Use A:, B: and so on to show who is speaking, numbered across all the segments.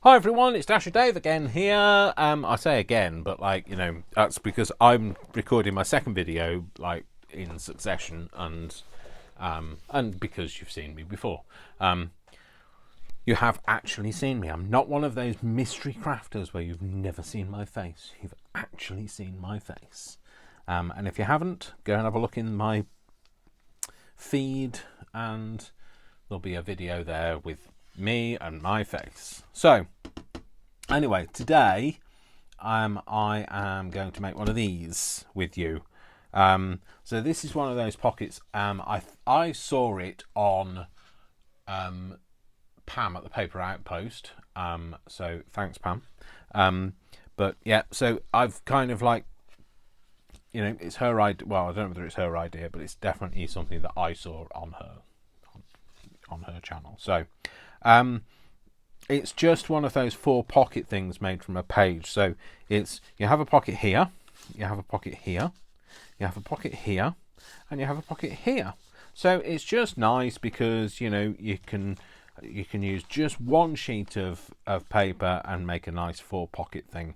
A: Hi everyone, it's Dasher Dave again here. I say again, but like, you know, that's because I'm recording my second video like in succession, and because you've seen me before. You have actually seen me. I'm not one of those mystery crafters where you've never seen my face. You've actually seen my face. And if you haven't, go and have a look in my feed, and there'll be a video there with me and my face. So anyway, today I am going to make one of these with you. So this is one of those pockets. I saw it on Pam at the Paper Outpost. So thanks, Pam. But yeah, so I've kind of like, you know, it's her idea. Well, I don't know whether it's her idea, but it's definitely something that I saw on her channel. So it's just one of those 4 pocket things made from a page. So it's, you have a pocket here, you have a pocket here, you have a pocket here, and you have a pocket here. So it's just nice because, you know, you can use just one sheet of paper and make a nice 4 pocket thing.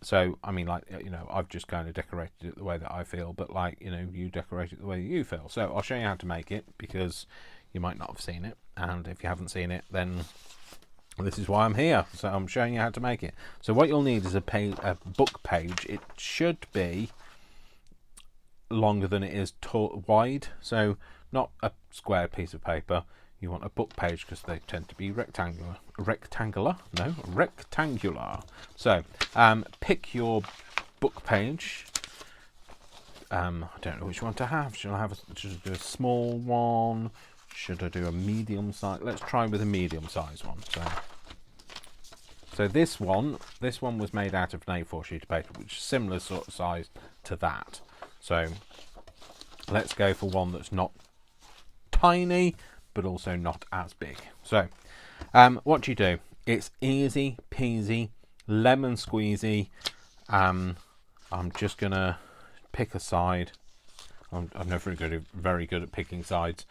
A: So I mean, like, you know, I've just kind of decorated it the way that I feel, but like, you know, you decorate it the way you feel. So I'll show you how to make it, because you might not have seen it, and if you haven't seen it, then this is why I'm here. So I'm showing you how to make it. So what you'll need is a book page. It should be longer than it is wide, so not a square piece of paper. You want a book page because they tend to be rectangular. So pick your book page. I don't know which one to have. Should I do a small one? Should I do a medium size? Let's try with a medium size one. So this one was made out of an A4 sheet of paper, which is similar sort of size to that. So let's go for one that's not tiny, but also not as big. So what do you do? It's easy peasy, lemon squeezy. I'm just gonna pick a side. I'm never very good at picking sides.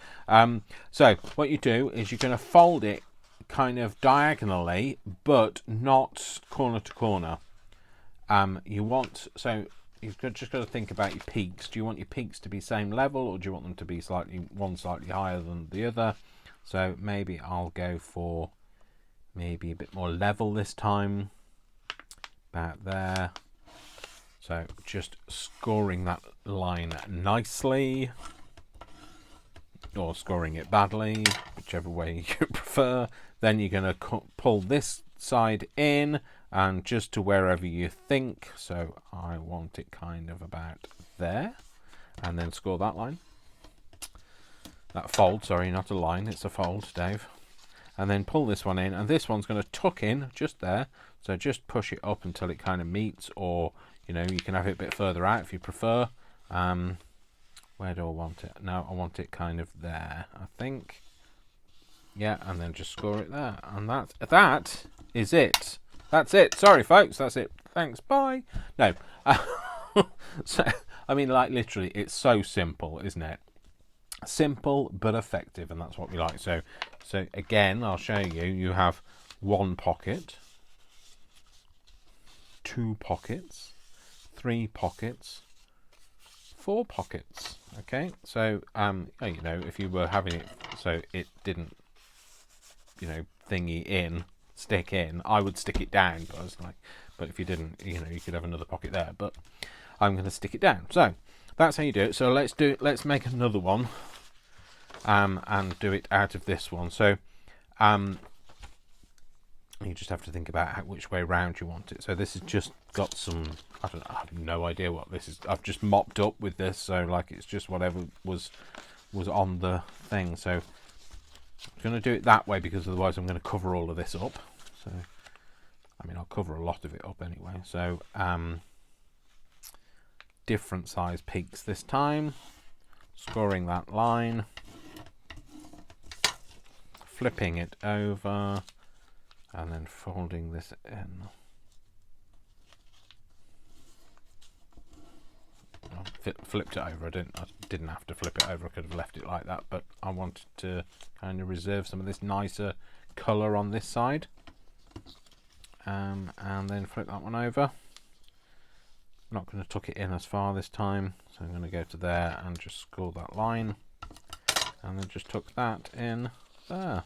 A: So what you do is you're going to fold it kind of diagonally, but not corner to corner. You've just got to think about your peaks. Do you want your peaks to be same level, or do you want them to be slightly higher than the other? So maybe I'll go for maybe a bit more level this time. About there. So just scoring that line nicely, or scoring it badly, whichever way you prefer. Then you're going to pull this side in, and just to wherever you think. So I want it kind of about there, and then score that line. That fold, sorry, not a line, it's a fold, Dave. And then pull this one in, and this one's going to tuck in just there. So just push it up until it kind of meets, or you know, you can have it a bit further out if you prefer. Where do I want it? No, I want it kind of there, I think. Yeah, and then just score it there. And that is it. That's it. Sorry, folks, that's it. Thanks, bye. No. So, I mean, like, literally, it's so simple, isn't it? Simple but effective, and that's what we like. So again, I'll show you. You have 1 pocket, 2 pockets, 3 pockets, 4 pockets. Okay, so you know, if you were having it so it didn't, you know, stick in, I would stick it down. But I was like, but if you didn't, you know, you could have another pocket there. But I'm going to stick it down. So that's how you do it. So let's make another one, and do it out of this one. So you just have to think about which way round you want it. So this has just got some, I have no idea what this is. I've just mopped up with this, so like it's just whatever was on the thing. So I'm going to do it that way, because otherwise I'm going to cover all of this up. So I mean, I'll cover a lot of it up anyway. So different size peaks this time. Scoring that line, flipping it over, and then folding this in. I flipped it over. I didn't have to flip it over. I could have left it like that, but I wanted to kind of reserve some of this nicer colour on this side. and then flip that one over. I'm not going to tuck it in as far this time, so I'm going to go to there and just score that line, and then just tuck that in there.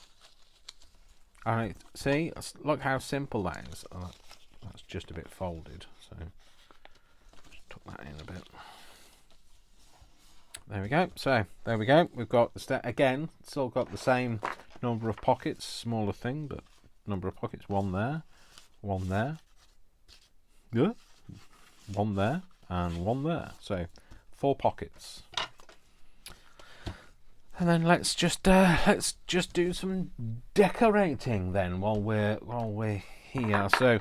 A: And see, look how simple that is. That's just a bit folded, so just tuck that in a bit. There we go. So there we go. We've got the step again. Still got the same number of pockets, smaller thing, but number of pockets. One there, one there, yeah, one there, and one there. So 4 pockets. And then let's just do some decorating then while we're here. So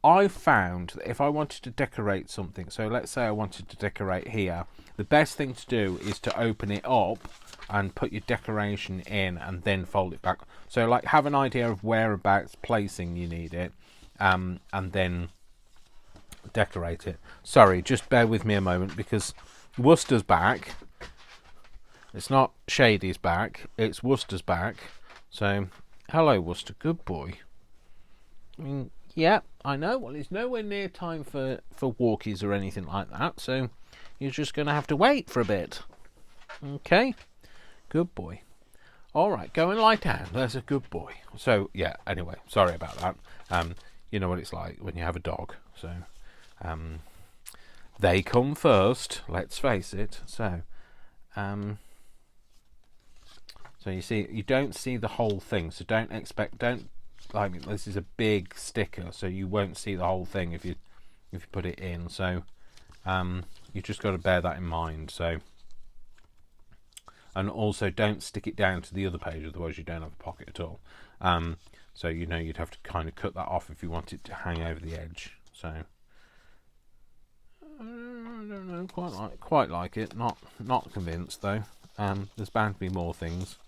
A: I found that if I wanted to decorate something, so let's say I wanted to decorate here, the best thing to do is to open it up and put your decoration in and then fold it back. So like have an idea of whereabouts placing you need it, and then decorate it. Sorry, just bear with me a moment because Worcester's back. It's not Shady's back, it's Worcester's back. So, hello Worcester, good boy. I mean, yeah, I know. Well, it's nowhere near time for walkies or anything like that, so you're just going to have to wait for a bit. Okay, good boy. All right, go and lie down. There's a good boy. So, yeah, anyway, sorry about that. You know what it's like when you have a dog. So, they come first, let's face it. So, so you see, you don't see the whole thing, so don't like this is a big sticker, so you won't see the whole thing if you put it in. So you just got to bear that in mind. So, and also don't stick it down to the other page, otherwise you don't have a pocket at all. So you know you'd have to kind of cut that off if you want it to hang over the edge. So I don't know, quite like it. Not convinced though. There's bound to be more things.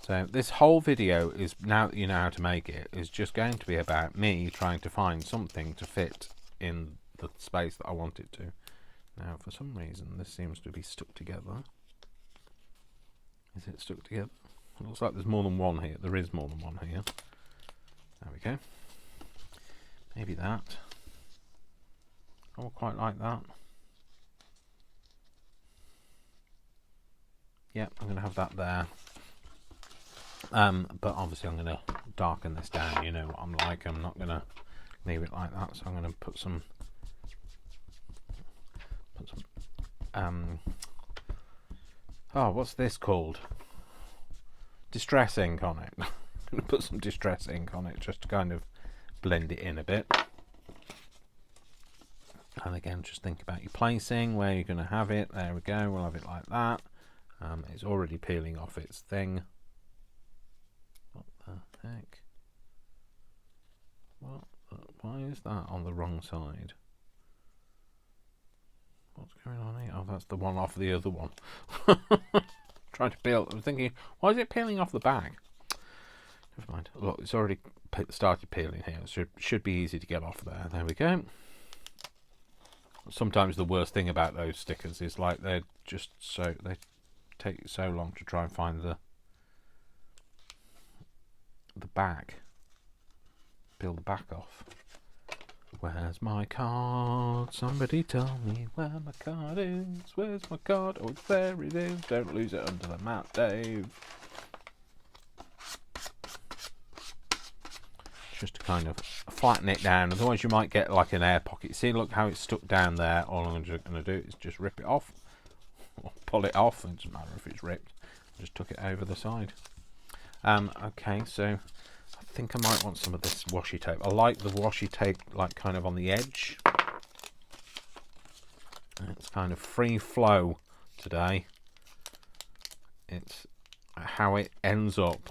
A: So this whole video is, now that you know how to make it, is just going to be about me trying to find something to fit in the space that I want it to. Now, for some reason, this seems to be stuck together. Is it stuck together? It looks like there's more than one here. There is more than one here. There we go. Maybe that. I would quite like that. Yep, I'm going to have that there. But obviously I'm going to darken this down. You know what I'm like. I'm not going to leave it like that. So I'm going to put some oh, what's this called? Distress ink on it. I'm going to put some distress ink on it just to kind of blend it in a bit. And again, just think about your placing, where you're going to have it. There we go. We'll have it like that. It's already peeling off its thing. What the heck? Why is that on the wrong side? What's going on here? Oh, that's the one off the other one. Trying to peel. I'm thinking, why is it peeling off the back? Never mind. Look, it's already started peeling here. It should be easy to get off there. There we go. Sometimes the worst thing about those stickers is like they take so long to try and find the back. Peel the back off. Where's my card? Somebody tell me where my card is. Where's my card? Oh, there it is. Don't lose it under the mat, Dave. Just to kind of flatten it down, otherwise you might get like an air pocket. See, look how it's stuck down there. All I'm just going to do is just rip it off, or pull it off. It doesn't matter if it's ripped. Just tuck it over the side. Okay, so I think I might want some of this washi tape. I like the washi tape, like kind of on the edge. It's kind of free flow today. It's how it ends up.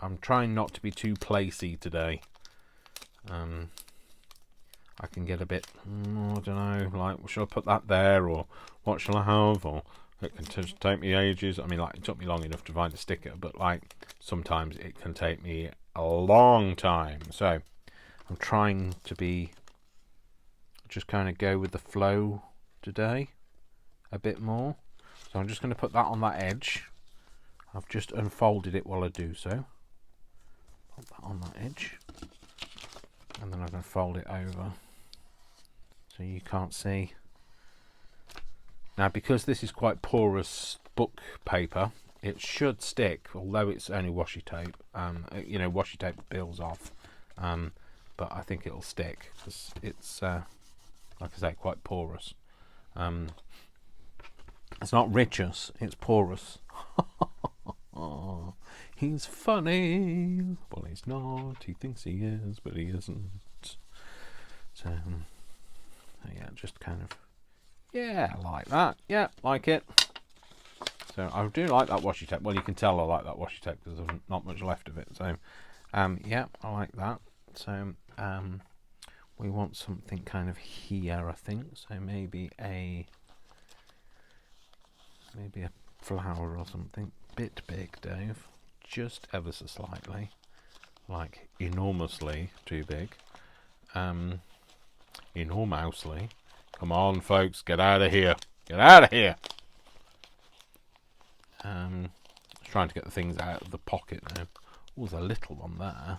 A: I'm trying not to be too placey today. I can get a bit, I don't know, like, shall I put that there, or what shall I have, or it can just take me ages. I mean, like, it took me long enough to find a sticker, but like, sometimes it can take me a long time. So, I'm trying to be, just kind of go with the flow today, a bit more. So I'm just going to put that on that edge. I've just unfolded it while I do so. on that edge, and then I'm going to fold it over so you can't see. Now, because this is quite porous book paper, it should stick, although it's only washi tape. You know, washi tape peels off, but I think it'll stick because it's, like I say, quite porous. It's not richus, it's porous. He's funny. Well, he's not. He thinks he is, but he isn't. So, yeah, just kind of, yeah, like that. Yeah, like it. So I do like that washi tape. Well, you can tell I like that washi tape because there's not much left of it. So, yeah, I like that. So, we want something kind of here, I think. So maybe a flower or something. Bit big, Dave. Just ever so slightly. Like enormously too big. Enormously. Come on, folks, get out of here. Get out of here. Trying to get the things out of the pocket now. Oh, there's a little one there.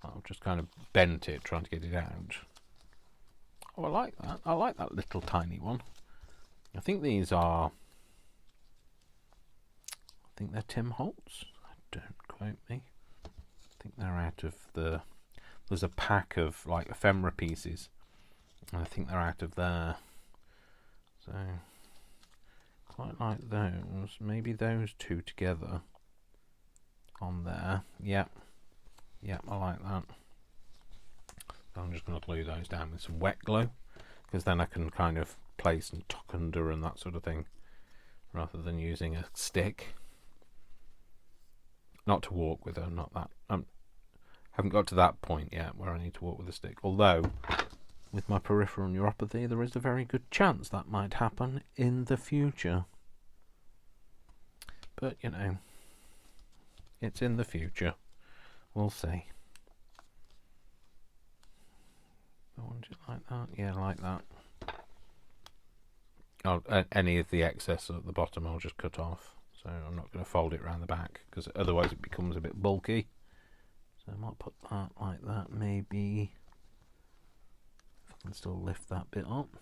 A: I've just kind of bent it, trying to get it out. Oh, I like that. I like that little tiny one. I think these are... I think they're Tim Holtz. Don't quote me. I think they're out of the... There's a pack of like ephemera pieces. And I think they're out of there. So... quite like those. Maybe those two together on there. Yep. Yep, I like that. So I'm just going to glue those down with some wet glue, because then I can kind of place and tuck under and that sort of thing, rather than using a stick. Not to walk with her, not that. Haven't got to that point yet where I need to walk with a stick. Although, with my peripheral neuropathy, there is a very good chance that might happen in the future. But, you know, it's in the future. We'll see. I want it like that. Yeah, like that. Any of the excess at the bottom I'll just cut off. So I'm not going to fold it around the back, because otherwise it becomes a bit bulky. So I might put that like that, maybe. If I can still lift that bit up.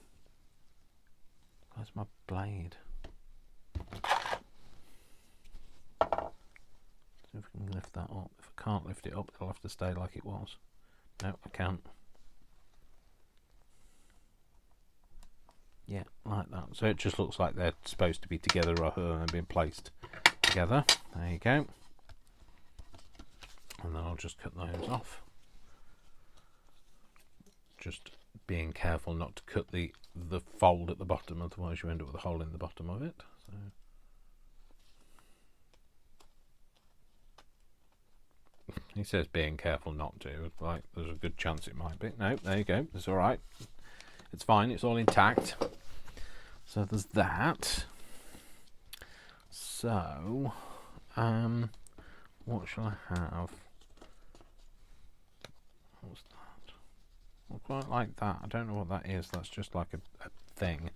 A: Where's my blade? See if we can lift that up. If I can't lift it up, it'll have to stay like it was. No, I can't. Yeah, like that. So it just looks like they're supposed to be together rather than being placed together. There you go. And then I'll just cut those off. Just being careful not to cut the fold at the bottom, otherwise you end up with a hole in the bottom of it. So. He says being careful not to, like there's a good chance it might be. No, there you go, it's alright. It's fine, it's all intact. So there's that. So, what shall I have? What's that? Well, quite like that. I don't know what that is. That's just like a thing.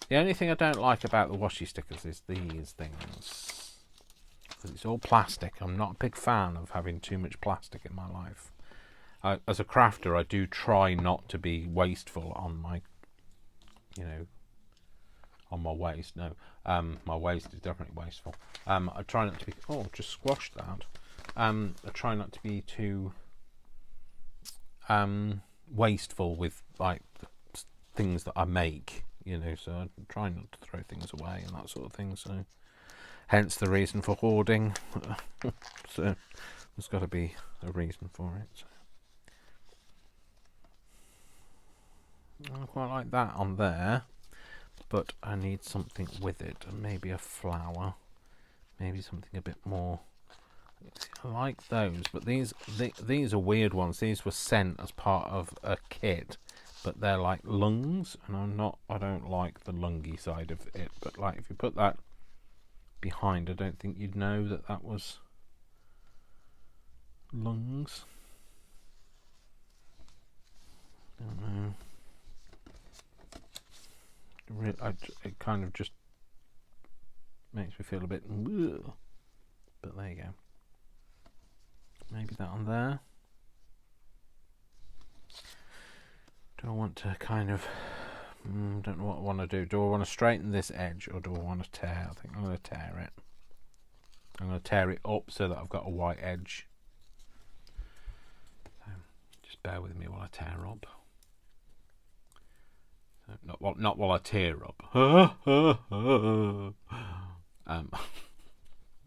A: The only thing I don't like about the washi stickers is these things. It's all plastic. I'm not a big fan of having too much plastic in my life. As a crafter, I do try not to be wasteful on my, you know, on my waste. No, my waste is definitely wasteful. I try not to be. Oh, just squashed that. I try not to be too wasteful with like things that I make. You know, so I try not to throw things away and that sort of thing. So, hence the reason for hoarding. So, there's got to be a reason for it. So. I quite like that on there, but I need something with it, maybe a flower, maybe something a bit more. I like those, but these are weird ones. These were sent as part of a kit, but they're like lungs, and I don't like the lungy side of it. But like if you put that behind, I don't think you'd know that was lungs. Don't know. It kind of just makes me feel a bit, but there you go. maybe that on there. Do I want to kind of, don't know what I want to do. Do I want to straighten this edge or do I want to tear? I think I'm going to tear it. I'm going to tear it up so that I've got a white edge. So just bear with me while I tear up. So not while I tear up.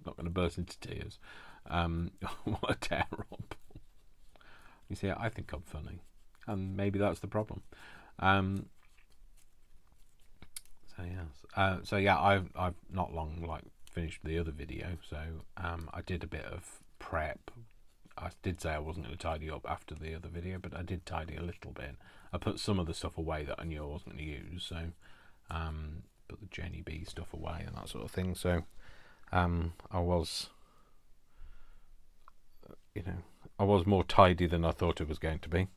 A: Not going to burst into tears. While I tear up. You see, I think I'm funny, and maybe that's the problem. So yes. So yeah, I've not long finished the other video, so I did a bit of prep. I did say I wasn't going to tidy up after the other video, but I did tidy a little bit. I put some of the stuff away that I knew I wasn't going to use, so put the Janeyb stuff away and that sort of thing. So I was, I was more tidy than I thought it was going to be.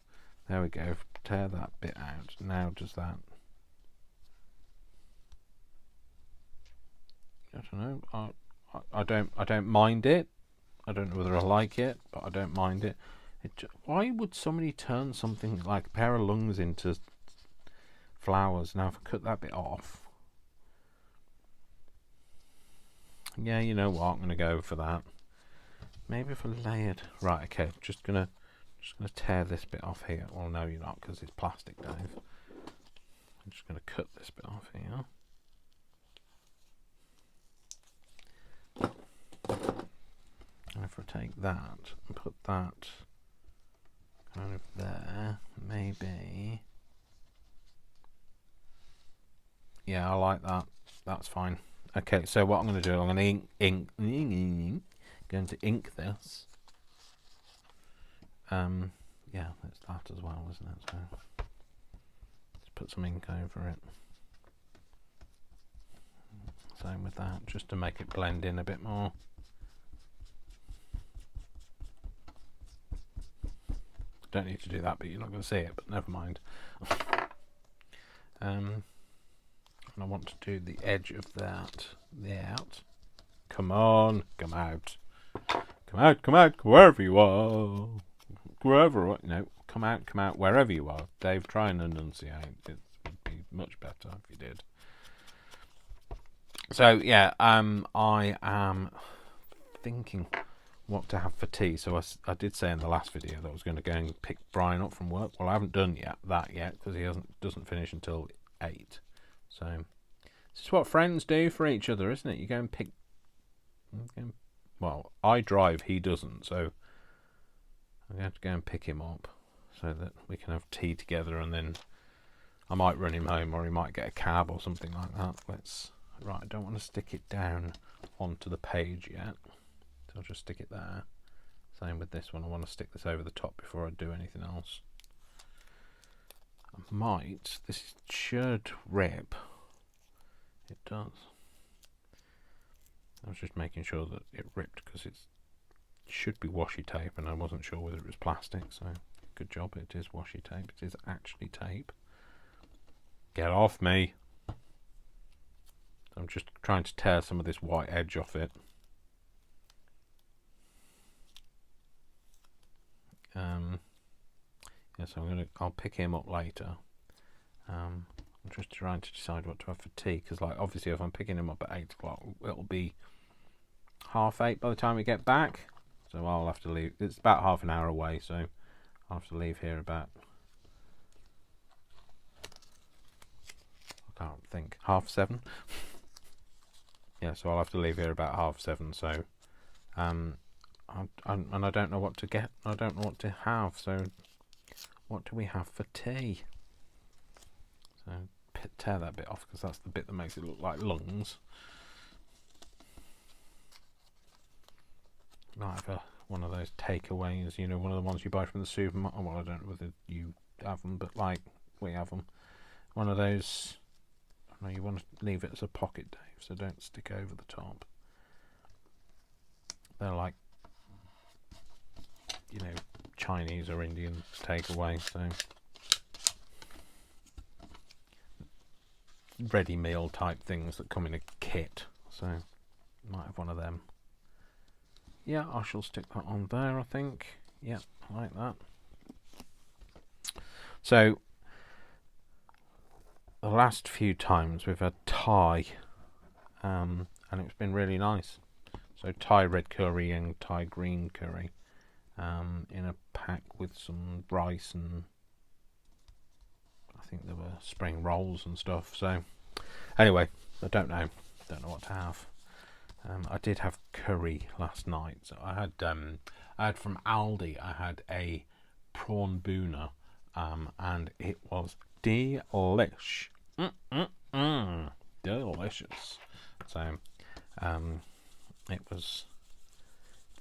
A: There we go. Tear that bit out. Now does that? I don't know. I don't mind it. I don't know whether I like it, but I don't mind it. Why would somebody turn something like a pair of lungs into flowers? Now if I cut that bit off. Yeah, you know what? I'm gonna go for that. Maybe if I layered. Right, okay. Just gonna tear this bit off here. Well, no, you're not, because it's plastic, Dave. I'm just gonna cut this bit off here. And if I take that and put that kind of there, maybe. Yeah, I like that. That's fine. Okay, so what I'm going to do, I'm going to going to ink this. Yeah, it's that as well, isn't it? So let's put some ink over it. Same with that, just to make it blend in a bit more. Don't need to do that, but you're not going to see it, but never mind. And I want to do the edge of that. Out. Come on, come out. Come out, wherever you are. Wherever, come out, wherever you are. Dave, try and enunciate. It would be much better if you did. So, yeah, I am thinking what to have for tea. So I did say in the last video that I was going to go and pick Brian up from work. Well, I haven't done that yet because he doesn't finish until 8. So this is what friends do for each other, isn't it? You go and pick. Well, I drive, he doesn't, so I'm going to go and pick him up so that we can have tea together, and then I might run him home, or he might get a cab or something like that. Right, I don't want to stick it down onto the page yet. I'll just stick it there. Same with this one. I want to stick this over the top before I do anything else. This should rip. It does. I was just making sure that it ripped because it should be washi tape and I wasn't sure whether it was plastic, so good job, it is washi tape. It is actually tape. Get off me. I'm just trying to tear some of this white edge off it. Yeah, so I'll pick him up later. I'm just trying to decide what to have for tea, because obviously if I'm picking him up at 8 o'clock, it'll be 8:30 by the time we get back. So I'll have to leave. It's about half an hour away, so I'll have to leave here about, I can't think, 7:30. Yeah, so I'll have to leave here about 7:30. So and I don't know what to get. I don't know what to have. So what do we have for tea? So tear that bit off because that's the bit that makes it look like lungs. Might have one of those takeaways, one of the ones you buy from the supermarket. Well, I don't know whether you have them, but we have them. One of those. No, you want to leave it as a pocket, Dave, so don't stick over the top. They're like, Chinese or Indian takeaway, so ready meal type things that come in a kit. So might have one of them. yeah, I shall stick that on there, I think. Yeah, I like that. So, the last few times we've had Thai, and it's been really nice. So Thai red curry and Thai green curry in a pack with some rice, and I think there were spring rolls and stuff. So anyway, I don't know what to have. I did have curry last night. So I had from Aldi. I had a prawn boona, and it was delish. Delicious. So it was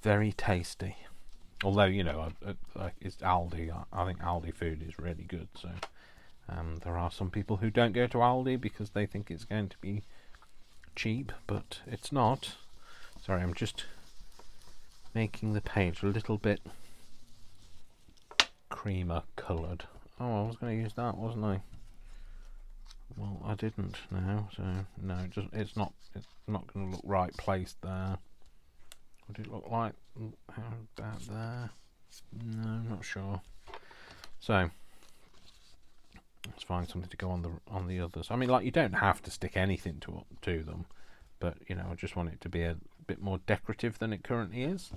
A: very tasty. Although, you know, like it's Aldi. I think Aldi food is really good. So there are some people who don't go to Aldi because they think it's going to be cheap, but it's not. Sorry, I'm just making the page a little bit creamer coloured. Oh, I was going to use that, wasn't I? Well, I didn't now, so no, it's not going to look right placed there. Would it look like that there? No, I'm not sure. So let's find something to go on the others. I mean, like, you don't have to stick anything to them, but you know, I just want it to be a bit more decorative than it currently is.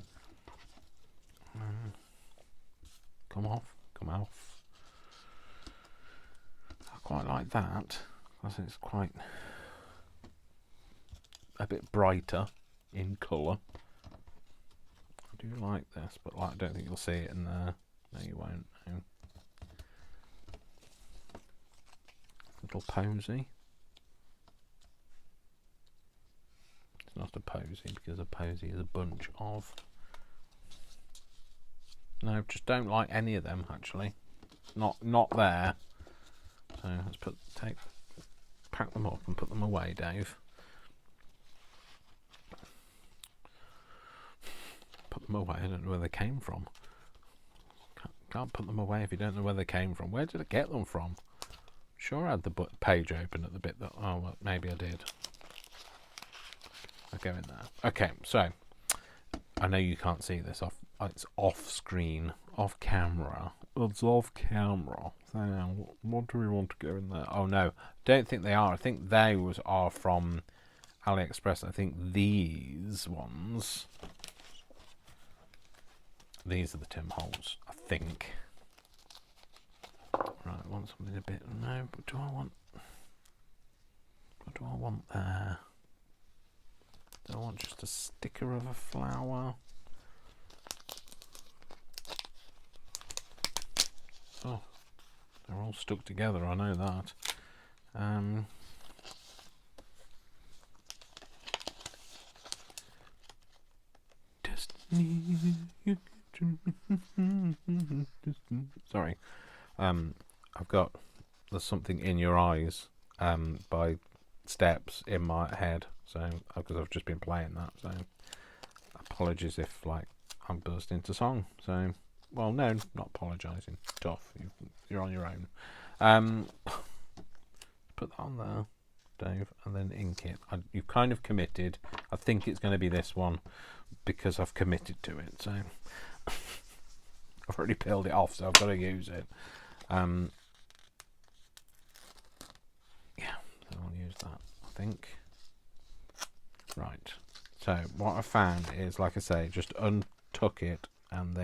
A: Come off. I quite like that. I think it's quite a bit brighter in colour. I do like this, but like, I don't think you'll see it in there. No, you won't. No. Little posy. It's not a posy because a posy is a bunch of. No, just don't like any of them actually. Not there. So let's pack them up and put them away, Dave. Put them away. I don't know where they came from. Can't put them away if you don't know where they came from. Where did I get them from? Sure, I had the page open at the bit that. Oh, well, maybe I did. I'll go in there. Okay, so I know you can't see this off. It's off screen, off camera. It's off camera. So what do we want to go in there? Oh no, don't think they are. I think those are from AliExpress. I think these ones. These are the Tim Holtz, I think. Right, I want something a bit. No, what do I want? What do I want there? Do I want just a sticker of a flower? Oh, they're all stuck together, I know that. Destiny. Sorry. I've got There's Something in Your Eyes by Steps in my head, so because I've just been playing that, so apologies if like I'm burst into song. So, well, no, not apologising. Tough, you're on your own. Put that on there, Dave, and then ink it. You've kind of committed. I think it's going to be this one because I've committed to it. So I've already peeled it off, so I've got to use it. Yeah, so I'll use that, I think. Right. So what I found is, like I say, just untuck it and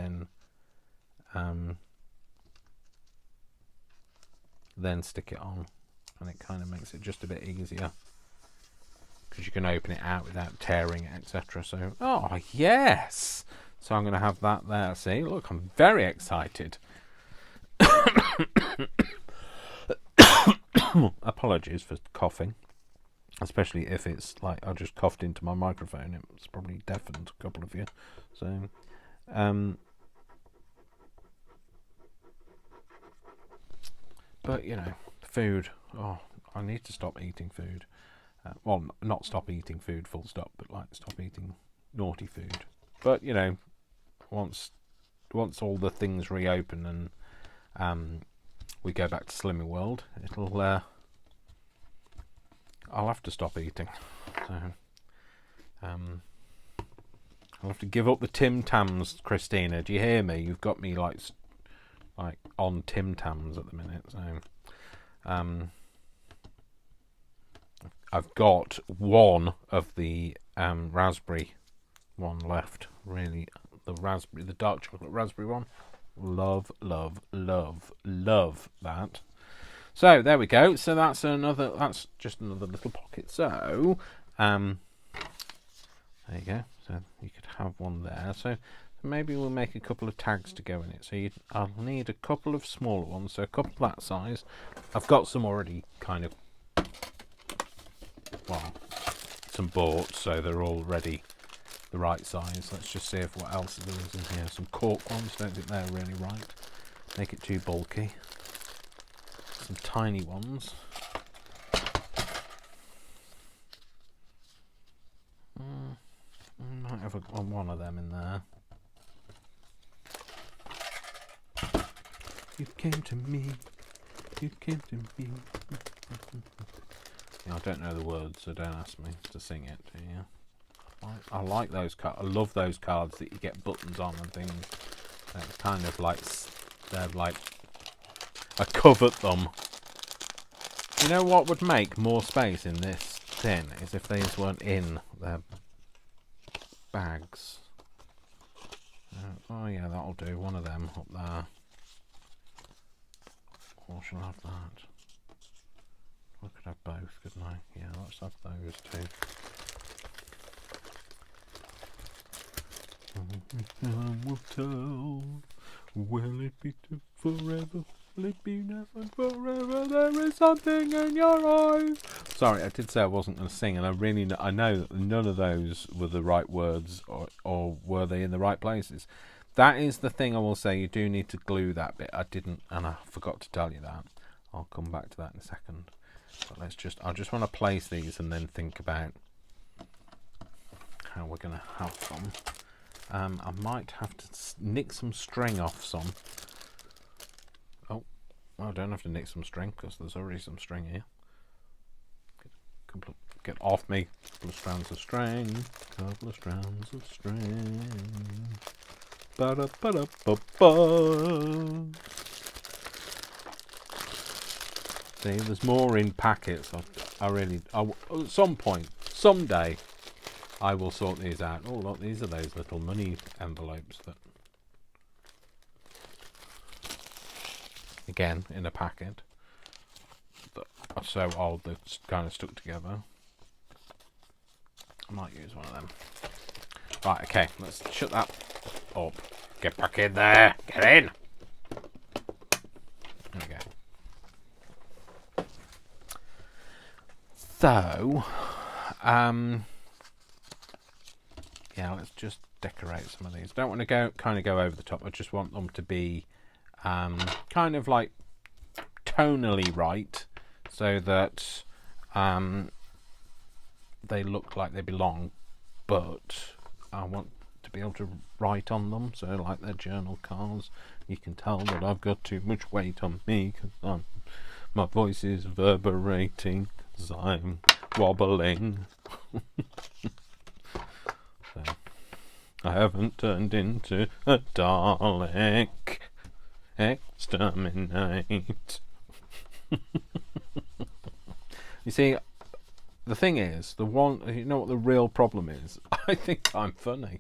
A: then stick it on, and it kind of makes it just a bit easier because you can open it out without tearing it, etc. So, oh yes! So I'm going to have that there. See, look, I'm very excited. Apologies for coughing, especially if it's like I just coughed into my microphone. It's probably deafened a couple of you. So, but you know, food. Oh, I need to stop eating food. Well, not stop eating food, full stop, but like stop eating naughty food. But you know, once all the things reopen and we go back to Slimming World, I'll have to stop eating. So, I'll have to give up the Tim Tams, Christina. Do you hear me? You've got me like on Tim Tams at the minute. So, I've got one of the raspberry one left. Really, the dark chocolate raspberry one. Love, love, love, love that. So there we go. So that's just another little pocket. So there you go. So you could have one there. So maybe we'll make a couple of tags to go in it. So I'll need a couple of smaller ones. So a couple that size. I've got some already kind of, well, some bought, so they're already the right size. Let's just see if what else there is in here. Some cork ones. Don't think they're really right. Make it too bulky. Some tiny ones. Might have one of them in there. You came to me. You came to me. Yeah, I don't know the words, so don't ask me to sing it. Yeah, I like those cards. I love those cards that you get buttons on and things. They're kind of like I covered them. You know what would make more space in this tin is if these weren't in their bags. Oh yeah, that'll do. One of them up there. Or shall I have that? I could have both, couldn't I? Yeah, let's have those two. Time will tell. Will it be forever? Will it be never forever? There is something in your eyes. Sorry, I did say I wasn't going to sing, and I know that none of those were the right words, or were they in the right places. That is the thing I will say. You do need to glue that bit. I didn't, and I forgot to tell you that. I'll come back to that in a second. But I just want to place these and then think about how we're going to have them. I might have to nick some string off some. Oh, well, I don't have to nick some string because there's already some string here. Get off me. Couple of strands of string. Couple of strands of string. Ba-da-ba-da-ba-ba. See, there's more in packets. At some point, someday, I will sort these out. Oh, look, these are those little money envelopes that, again, in a packet, that are so old they're kind of stuck together. I might use one of them. Right, okay, let's shut that up. Get back in there. Get in. There we go. So, yeah, let's just decorate some of these. Don't want to go over the top. I just want them to be kind of like tonally right, so that they look like they belong, but I want to be able to write on them, so like their journal cards. You can tell that I've got too much weight on me because my voice is reverberating because I'm wobbling. So, I haven't turned into a Dalek. Exterminate. You see, the thing is, you know what the real problem is? I think I'm funny.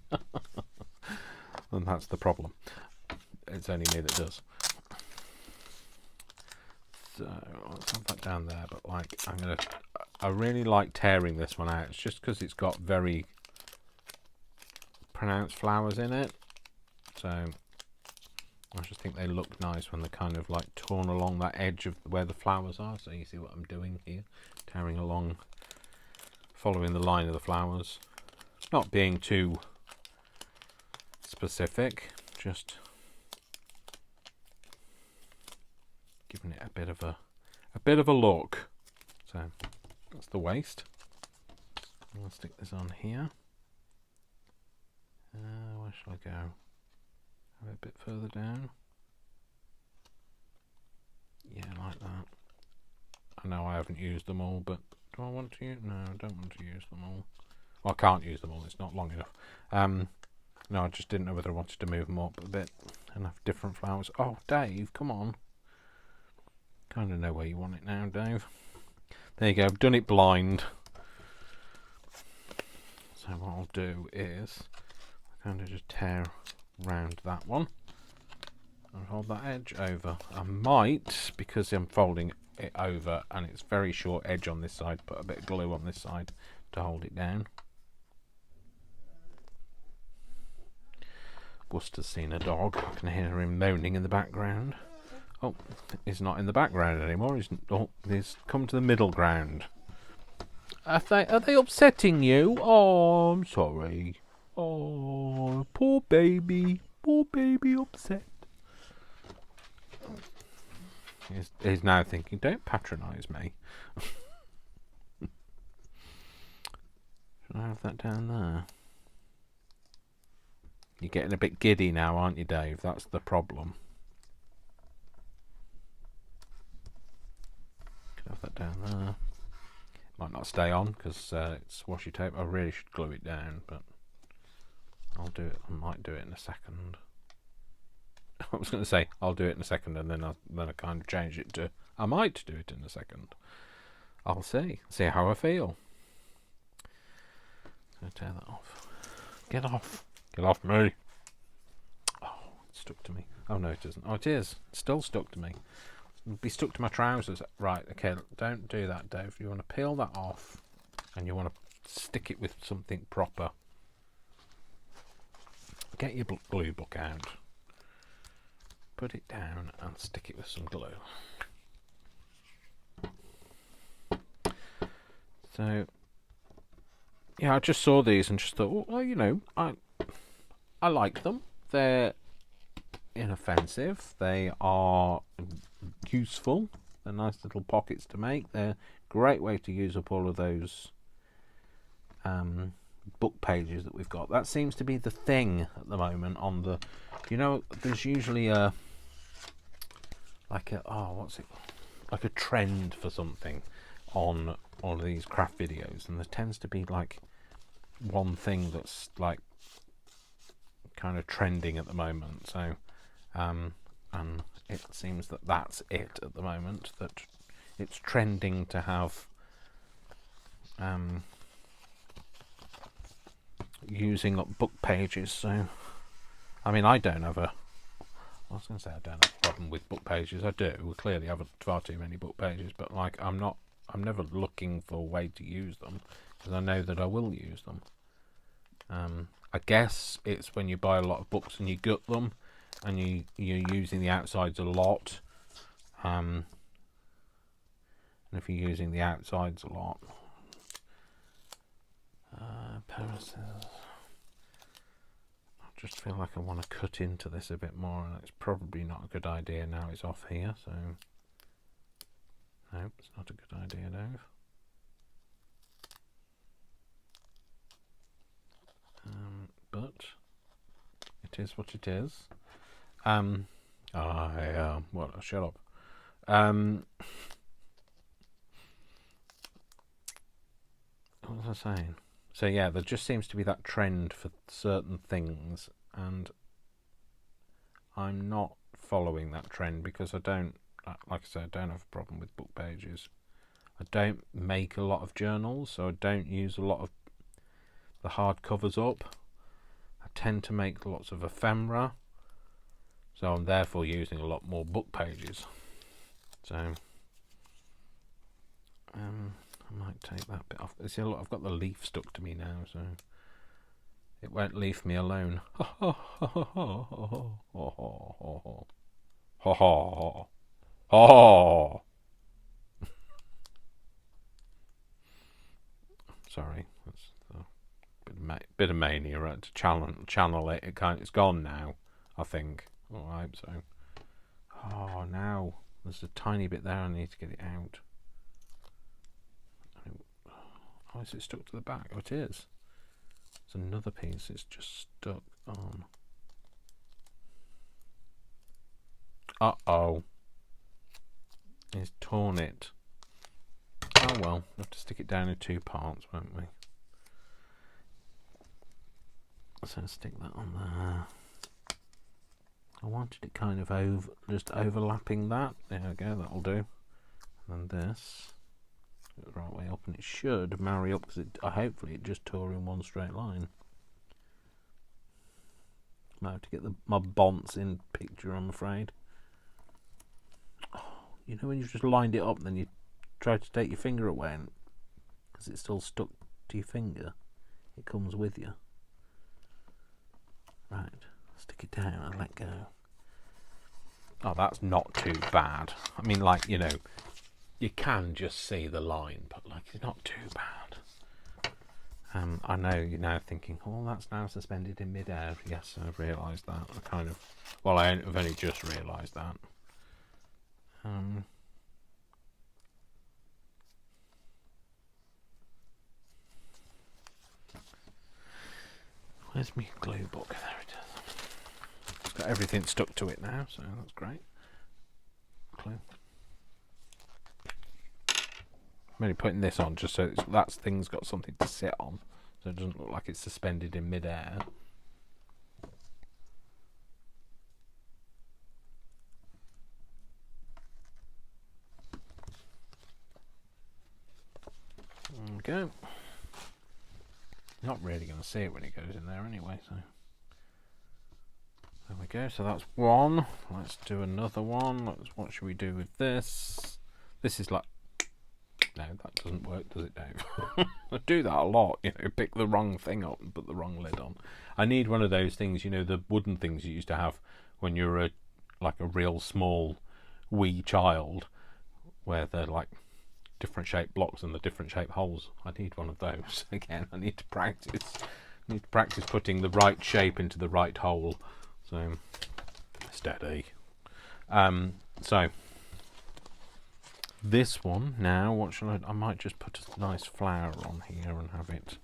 A: And that's the problem. It's only me that does. So, let's have that down there, but like, I really like tearing this one out. It's just because it's got very pronounced flowers in it. So, I just think they look nice when they're kind of like torn along that edge of where the flowers are. So you see what I'm doing here, tearing along, following the line of the flowers, not being too specific, just giving it a bit of a look. So that's the waist. I'll stick this on here. Where shall I go? Have it a bit further down. Yeah, like that. I know I haven't used them all, but do I want to use? No, I don't want to use them all. Well, I can't use them all. It's not long enough. No, I just didn't know whether I wanted to move them up a bit and have different flowers. Oh, Dave, come on. Kind of know where you want it now, Dave. There you go, I've done it blind. So what I'll do is kind of just tear round that one and hold that edge over. I might, because I'm folding it over and it's very short edge on this side, put a bit of glue on this side to hold it down. Buster's seen a dog. I can hear him moaning in the background. Oh, he's not in the background anymore. He's come to the middle ground. Are they upsetting you? Oh, I'm sorry. Oh, poor baby. Poor baby upset. He's now thinking, don't patronise me. Should I have that down there? You're getting a bit giddy now, aren't you, Dave? That's the problem. Could have that down there. Might not stay on because it's washi tape. I really should glue it down, but I'll do it. I might do it in a second. I was going to say I'll do it in a second, and then I kind of change it to I might do it in a second. I'll see how I feel. I'm going to tear that off. Get off. Get off me. Oh, it's stuck to me. Oh, no, it isn't. Oh, it is. It's still stuck to me. It'll be stuck to my trousers. Right, okay, don't do that, Dave. You want to peel that off and you want to stick it with something proper. Get your glue book out. Put it down and stick it with some glue. So, yeah, I just saw these and just thought, well, you know, I like them. They're inoffensive. They are useful. They're nice little pockets to make. They're a great way to use up all of those book pages that we've got. That seems to be the thing at the moment on the, you know, there's usually a like a trend for something on all of these craft videos, and there tends to be like one thing that's like kind of trending at the moment. So and it seems that that's it at the moment, that it's trending to have using up book pages. So I mean, I don't have a I was going to say I don't have a problem with book pages. I do. We clearly have far too many book pages, but like I'm never looking for a way to use them because I know that I will use them. I guess it's when you buy a lot of books and you gut them and you're using the outsides a lot. And if you're using the outsides a lot, paragraphs. I just feel like I want to cut into this a bit more, and it's probably not a good idea now it's off here. So no, it's not a good idea, Dave. But it is what it is. Well, shut up. What was I saying? So yeah, there just seems to be that trend for certain things, and I'm not following that trend because I don't, like I said, I don't have a problem with book pages. I don't make a lot of journals, so I don't use a lot of the hard covers up. I tend to make lots of ephemera, so I'm therefore using a lot more book pages. So I might take that bit off. See, I've got the leaf stuck to me now, so it won't leave me alone. Sorry, that's a bit of mania, right? To channel it. It's gone now, I think. All right, so now there's a tiny bit there. I need to get it out. Oh, is it stuck to the back? Oh, it is. There's another piece. It's just stuck on. Uh-oh. He's torn it. Oh, well. We'll have to stick it down in two parts, won't we? So stick that on there. I wanted it kind of just overlapping that. There we go, that'll do. And then this, the right way up, and it should marry up because hopefully it just tore in one straight line. I have to get my bonce in picture, I'm afraid. Oh, you know when you've just lined it up and then you try to take your finger away and because it's still stuck to your finger, it comes with you. Right, stick it down and let go. Oh, that's not too bad. I mean, like, you know, you can just see the line, but like, it's not too bad. I know you're now thinking, oh, that's now suspended in midair. Yes, I've realised that. I've only just realised that. Where's my glue book? There it is. It's got everything stuck to it now, so that's great. Glue. I'm only putting this on just so that thing's got something to sit on, so it doesn't look like it's suspended in midair. There we go. Not really going to see it when it goes in there anyway, so there we go. So that's one. Let's do another one. What should we do with this? This is like, no, that doesn't work, does it, Dave? I do that a lot, you know, pick the wrong thing up and put the wrong lid on. I need one of those things, you know, the wooden things you used to have when you were like a real small wee child, where they're like different shaped blocks and the different shaped holes. I need one of those again. I need to practice. Putting the right shape into the right hole. So steady. So this one now. What shall I might just put a nice flower on here and have it.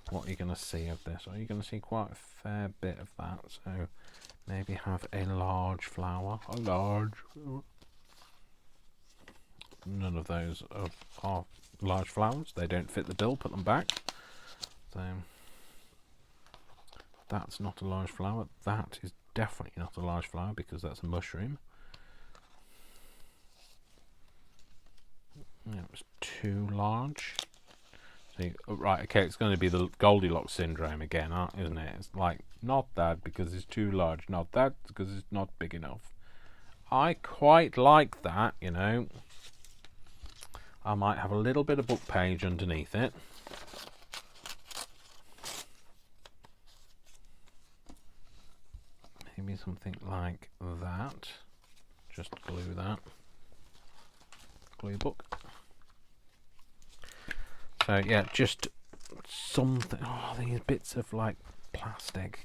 A: What are you going to see of this? Are you going to see quite a fair bit of that? So maybe have a large flower. A large. None of those are large flowers. They don't fit the bill. Put them back. So that's not a large flower. That is definitely not a large flower because that's a mushroom. Yeah, it was too large. So right, okay, it's going to be the Goldilocks syndrome again, isn't it? It's like, not that because it's too large, not that because it's not big enough. I quite like that, you know. I might have a little bit of Bookpage underneath it. Maybe something like that. Just glue that. Glue book. So yeah, just something. Oh, these bits of like plastic.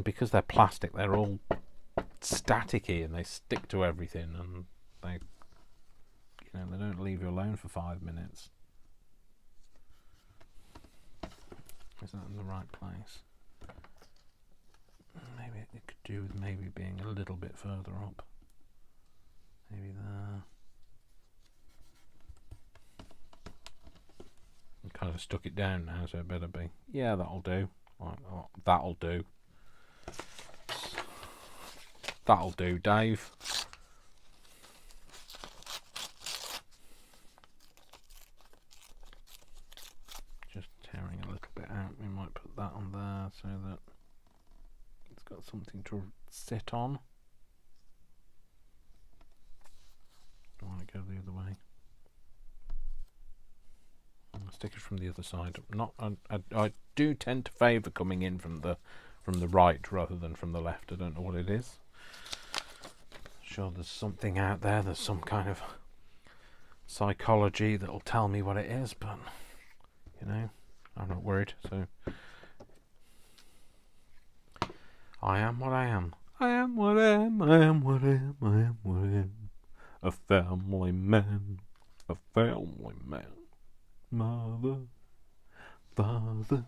A: Because they're plastic, they're all staticky and they stick to everything, and they don't leave you alone for 5 minutes. Is that in the right place? Maybe it could do with maybe being a little bit further up. Maybe there. I kind of stuck it down now, so it better be. Yeah, that'll do. That'll do. That'll do, Dave. Just tearing a little bit out. We might put that on there so that it's got something to sit on. Don't want to go the other way. I'll stick it from the other side. I do tend to favour coming in from the right rather than from the left. I don't know what it is. Sure, there's something out there. There's some kind of psychology that'll tell me what it is, but you know, I'm not worried. So I am what I am. I am what I am. I am what I am. I am what I am. A family man. A family man. Mother, father,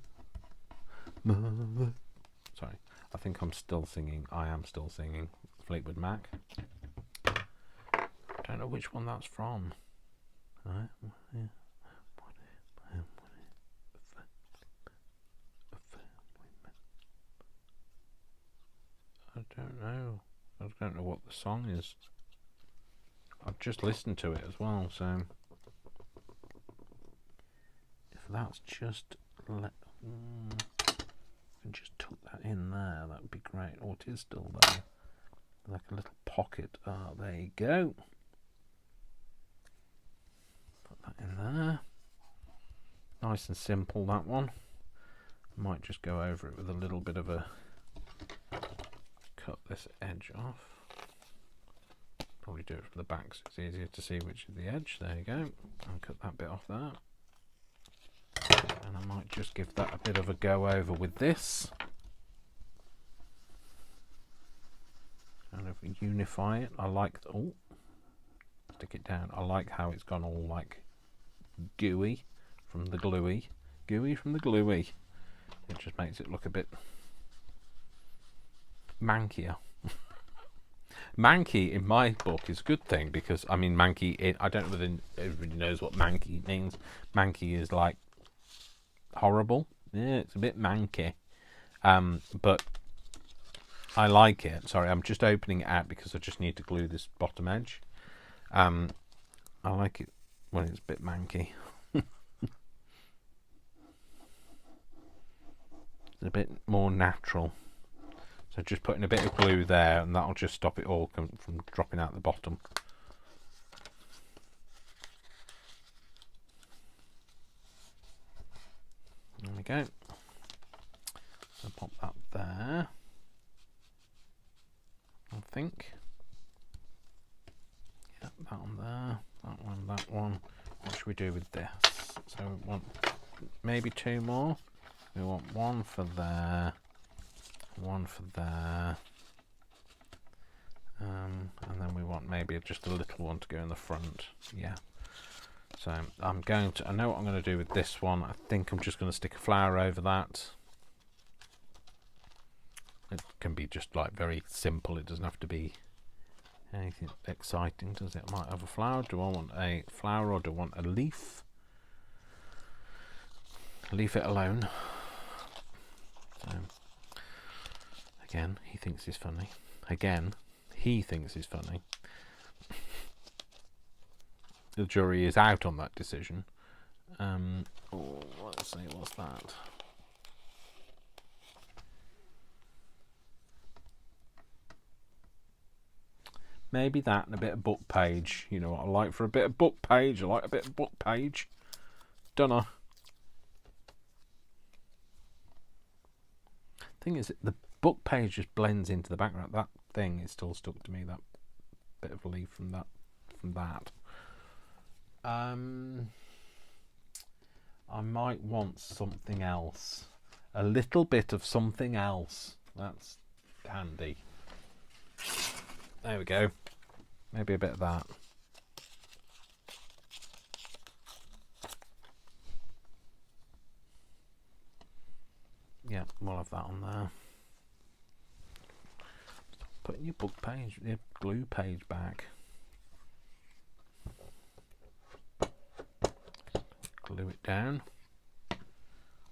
A: mother. Sorry, I think I'm still singing. I am still singing Fleetwood Mac. Don't know which one that's from. Right? Yeah. don't know. I don't know what the song is. I've just listened to it as well, so if that's just just tuck that in there, that would be great. Oh, it is still there, like a little pocket. Ah, there you go. Put that in there. Nice and simple, that one. Might just go over it with a little bit of a cut this edge off. Probably do it from the back so it's easier to see which is the edge. There you go. I'll cut that bit off there. And I might just give that a bit of a go over with this. And if we unify it, I like, oh, stick it down. I like how it's gone all like gooey from the gluey. Gooey from the gluey. It just makes it look a bit mankier. Manky in my book is a good thing because, I mean, manky, I don't know whether everybody knows what manky means. Manky is like horrible. Yeah, it's a bit manky. But I like it. Sorry, I'm just opening it out because I just need to glue this bottom edge. I like it when it's a bit manky. It's a bit more natural. So just putting a bit of glue there, and that'll just stop it all from dropping out the bottom. There we go. So pop that there, I think. Yeah, that one there, that one, that one. What should we do with this? So we want maybe two more. We want one for there. One for there, and then we want maybe just a little one to go in the front. Yeah. So I know what I'm going to do with this one. I think I'm just going to stick a flower over that. It can be just like very simple. It doesn't have to be anything exciting, does it? I might have a flower. Do I want a flower or do I want a leaf? Leave it alone. So. Again, he thinks he's funny. Again, he thinks he's funny. The jury is out on that decision. Let's see, what's that? Maybe that and a bit of Bookpage. You know what I like for a bit of Bookpage? I like a bit of Bookpage. Dunno. Thing is, the Bookpage just blends into the background. That thing is still stuck to me. That bit of leaf from that. I might want something else. A little bit of something else. That's handy. There we go. Maybe a bit of that. Yeah, we'll have that on there. Stop putting your book page, your glue page back. Glue it down.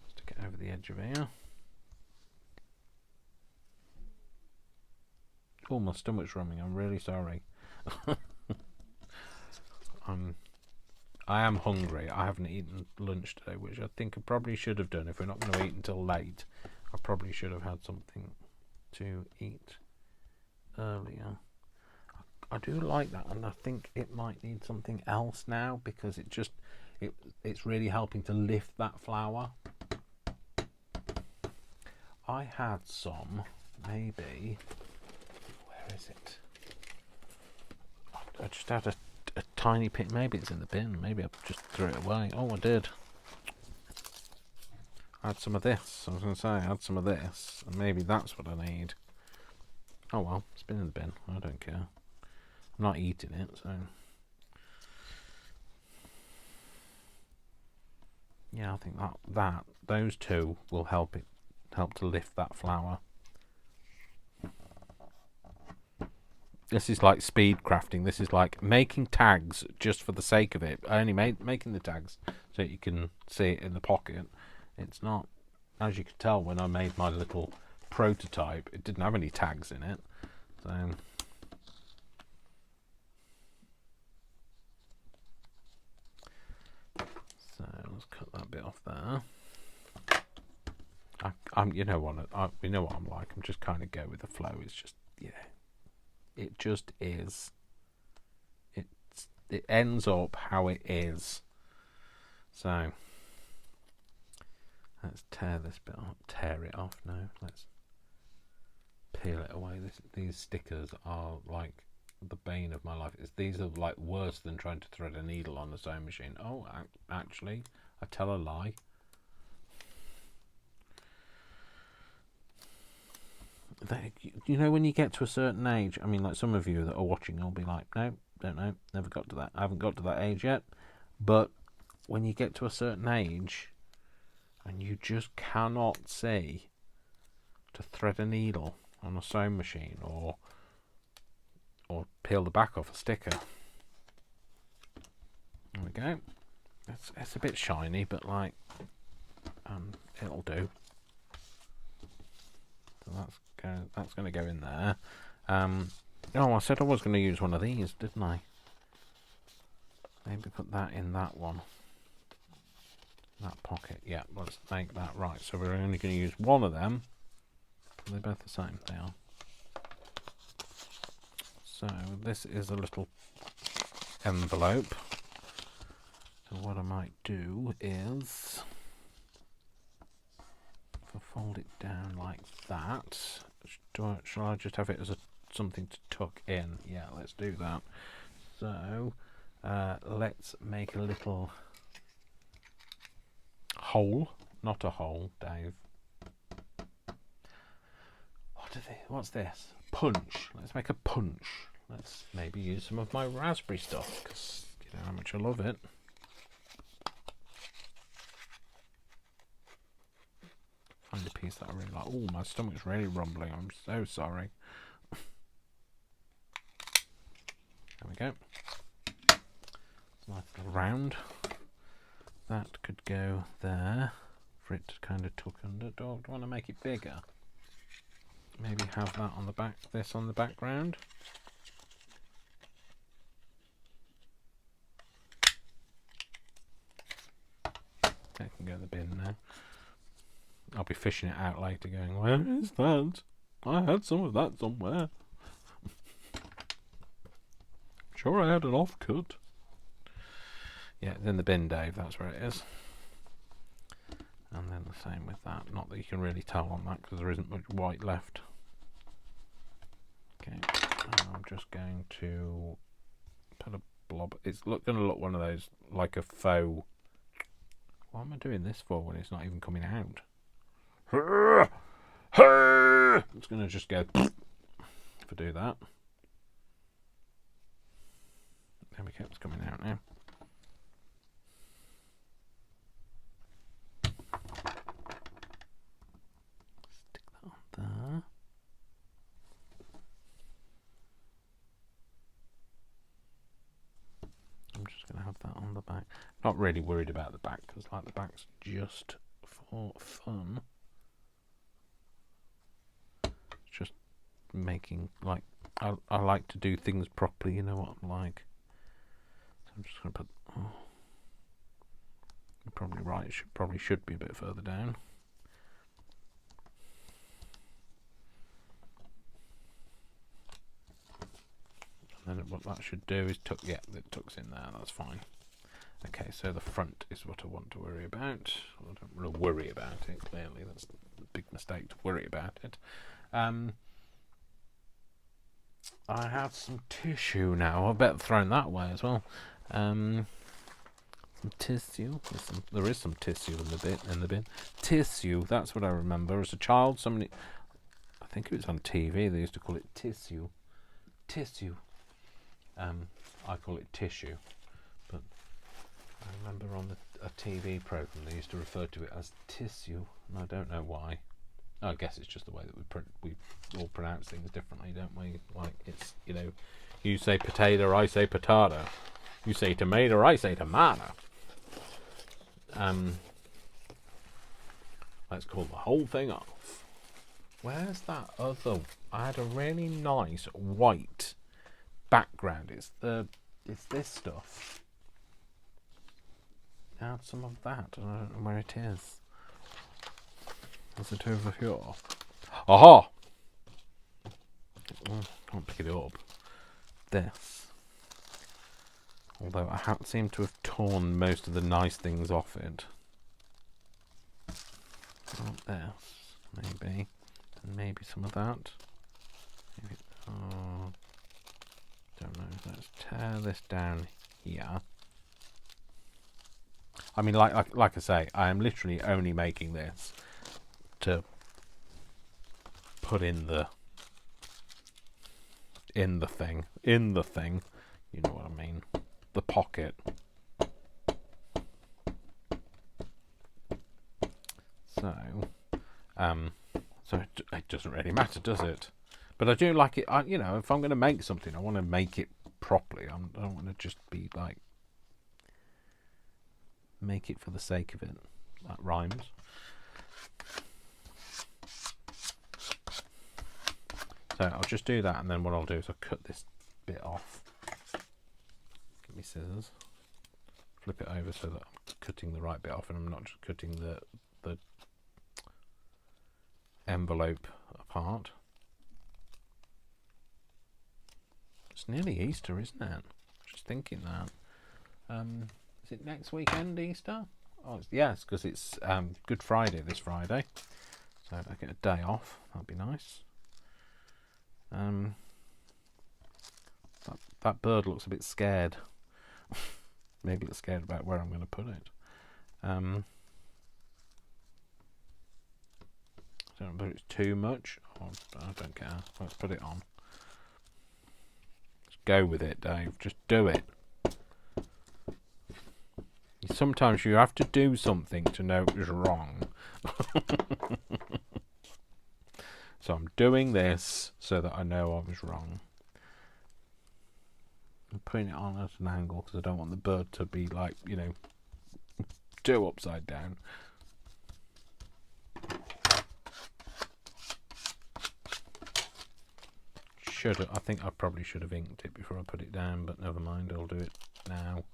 A: Stick it over the edge of here. Oh, my stomach's rumbling. I'm really sorry. I am hungry. I haven't eaten lunch today, which I think I probably should have done. If we're not going to eat until late, I probably should have had something to eat earlier. I do like that, and I think it might need something else now because it's really helping to lift that flower. I had some, maybe. Where is it? I just had a tiny pin. Maybe it's in the bin. Maybe I just threw it away. Oh, I did. I had some of this. I was going to say I had some of this, and maybe that's what I need. Oh well, it's been in the bin. I don't care. I'm not eating it, so yeah, I think that those two will help to lift that flower. This is like speed crafting. This is like making tags just for the sake of it. I only making the tags so that you can see it in the pocket. It's not, as you can tell when I made my little prototype, it didn't have any tags in it. So let's cut that bit off there. You know what I'm like. I'm just kind of go with the flow. It's just, it just is. It ends up how it is. So let's tear this bit off. Tear it off. No, let's peel it away. These stickers are like the bane of my life. These are like worse than trying to thread a needle on a sewing machine. Oh, actually, I tell a lie. You know, when you get to a certain age, I mean, like some of you that are watching will be like, no, don't know, never got to that. I haven't got to that age yet. But when you get to a certain age and you just cannot see to thread a needle on a sewing machine or peel the back off a sticker. There we go. It's a bit shiny, but like, it'll do. So that's going to go in there. I said I was going to use one of these, didn't I? Maybe put that in that one. That pocket. Yeah, let's make that right. So we're only going to use one of them. They're both the same. They are. So this is a little envelope. So what I might do is, if I fold it down like that, shall I just have it as something to tuck in? Yeah, let's do that. So let's make a little hole, not a hole, Dave. What's this? Punch. Let's make a punch. Let's maybe use some of my raspberry stuff, because you know how much I love it. Find a piece that I really like. Oh, my stomach's really rumbling. I'm so sorry. There we go. It's a nice little round. That could go there for it to kind of tuck under. Do I want to make it bigger? Maybe have that on the back, this on the background. That can go in the bin now. I'll be fishing it out later going, where is that? I had some of that somewhere. Sure I had an offcut. Yeah, it's in the bin, Dave, that's where it is. And then the same with that. Not that you can really tell on that because there isn't much white left. Okay, and I'm just going to put a blob. It's going to look one of those, like a faux. What am I doing this for when it's not even coming out? It's going to just go if I do that. There we go, it's coming out now. Stick that on there. I'm just going to have that on the back. Not really worried about the back because like the back's just for fun. It's just making like I like to do things properly. You know what I'm like. So I'm just going to put. Oh, you're probably right. It probably should be a bit further down. And then what that should do is tuck. Yeah, it tucks in there. That's fine. Okay, so the front is what I want to worry about. I don't really worry about it, clearly. That's a big mistake to worry about it. I have some tissue now. I better throw that away as well. Some tissue. There is some tissue in the bin. Tissue, that's what I remember. As a child, I think it was on TV, they used to call it tissue. Tissue. I call it tissue. But I remember on a TV program they used to refer to it as tissue, and I don't know why. I guess it's just the way that we all pronounce things differently, don't we? Like it's, you know, you say potato, I say potato. You say tomato, I say tomato. Let's call the whole thing off. Where's that other? I had a really nice white background. It's this stuff. I had some of that. I don't know where it is. Is it over here? Aha! Can't pick it up. This. Although I seem to have torn most of the nice things off it. Not this, maybe. And maybe some of that. Maybe, oh, don't know. Let's tear this down here. I mean, like I say, I am literally only making this to put in the thing. You know what I mean? The pocket. So, so it doesn't really matter, does it? But I do like it. You know, if I'm going to make something, I want to make it properly. I don't want to just be like make it for the sake of it. That rhymes. So I'll just do that, and then what I'll do is I'll cut this bit off. Give me scissors. Flip it over so that I'm cutting the right bit off, and I'm not just cutting the envelope apart. It's nearly Easter, isn't it? Just thinking that. Is it next weekend, Easter? Oh, yes, because it's Good Friday this Friday. So I get a day off. That'd be nice. That bird looks a bit scared. Maybe it's scared about where I'm going to put it. I don't know whether it's too much. I don't care. Let's put it on. Just go with it, Dave. Just do it. Sometimes you have to do something to know it was wrong. So I'm doing this so that I know I was wrong. I'm putting it on at an angle because I don't want the bird to be like, you know, too upside down. I think I probably should have inked it before I put it down, but never mind, I'll do it now.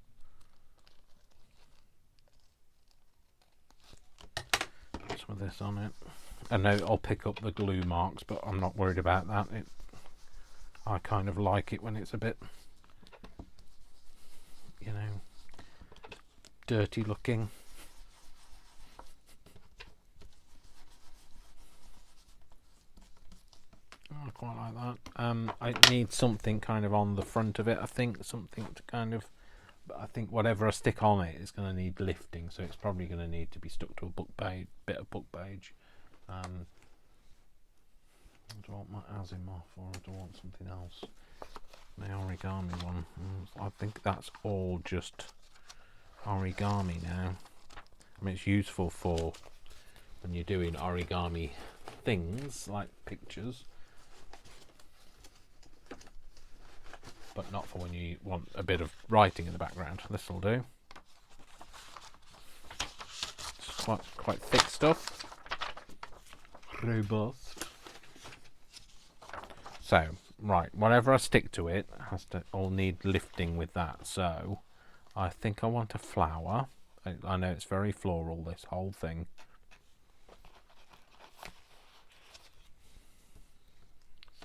A: Put some of this on it. I know I'll pick up the glue marks, but I'm not worried about that. I kind of like it when it's a bit, you know, dirty looking. I quite like that. I need something kind of on the front of it. I think something to kind of. But I think whatever I stick on it is going to need lifting, so it's probably going to need to be stuck to a bit of Bookpage. Do I want my Asimov or do I want something else? The origami one. I think that's all just origami now. I mean, it's useful for when you're doing origami things like pictures, but not for when you want a bit of writing in the background. This will do. It's quite thick stuff. Robust. So, right, whatever I stick to it has to all need lifting with that. So, I think I want a flower. I know it's very floral, this whole thing.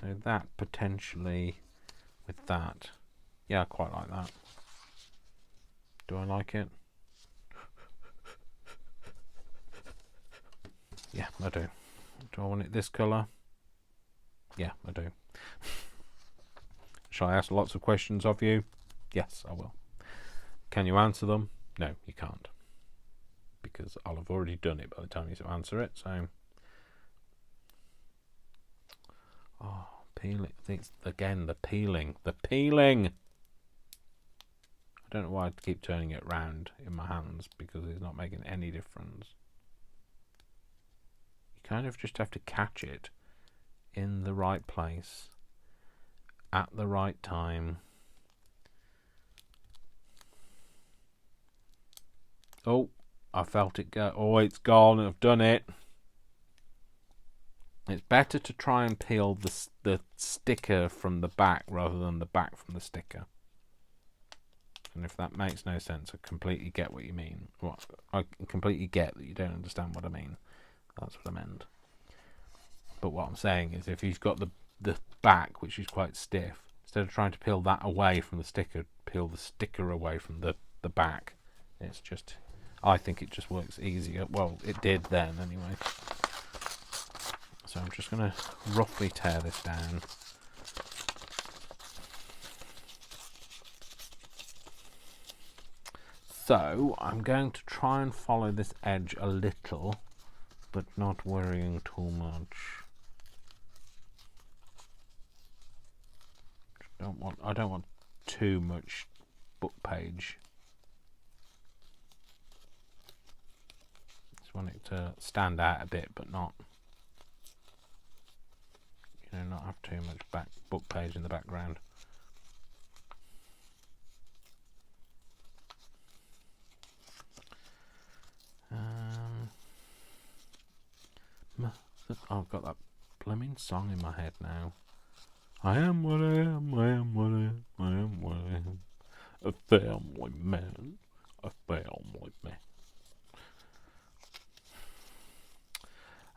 A: So that potentially with that. Yeah, I quite like that. Do I like it? Yeah, I do. Do I want it this colour? Yeah, I do. Shall I ask lots of questions of you? Yes, I will. Can you answer them? No, you can't. Because I'll have already done it by the time you answer it, so... Oh, peeling. I think it's, again, the peeling. The peeling! I don't know why I keep turning it round in my hands, because it's not making any difference. You kind of just have to catch it in the right place at the right time. Oh, I felt it go. Oh, it's gone. I've done it. it's better to try and peel the sticker from the back rather than the back from the sticker. And if that makes no sense, I completely get what you mean. I completely get that you don't understand what I mean. That's what I meant. But what I'm saying is, if you've got the back, which is quite stiff, instead of trying to peel that away from the sticker, peel the sticker away from the back. It's just, I think it just works easier. Well, it did then anyway. So I'm just going to roughly tear this down. So I'm going to try and follow this edge a little, but not worrying too much. I don't want too much book page. Just want it to stand out a bit, but not, not have too much book page in the background. I've got that blooming song in my head now. I am what I am, I am what I am, I am what I am. A family man, a family man.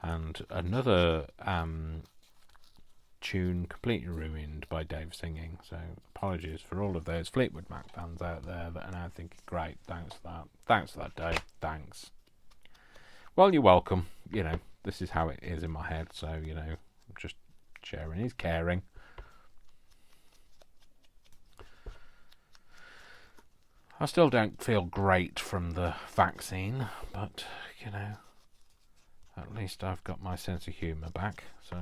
A: And another tune completely ruined by Dave singing, so apologies for all of those Fleetwood Mac fans out there that are now thinking, great, thanks for that. Thanks for that, Dave, thanks. Well, you're welcome. This is how it is in my head, so, just sharing is caring. I still don't feel great from the vaccine, but, at least I've got my sense of humour back. So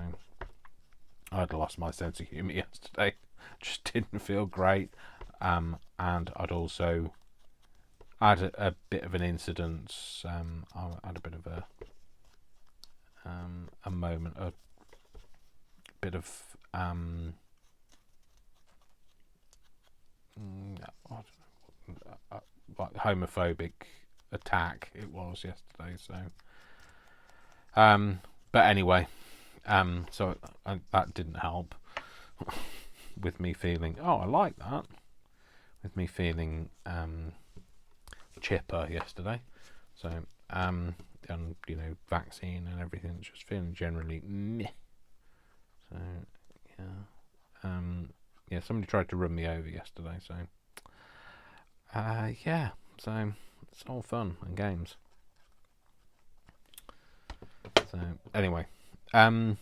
A: I'd lost my sense of humour yesterday. Just didn't feel great. And I'd also had a bit of an incident. I had a bit of a moment, a bit of like homophobic attack it was yesterday. So but anyway, so that didn't help with me feeling, I like that, with me feeling chipper yesterday. So and vaccine and everything, just feeling generally meh. So yeah, somebody tried to run me over yesterday, so so it's all fun and games. So anyway, it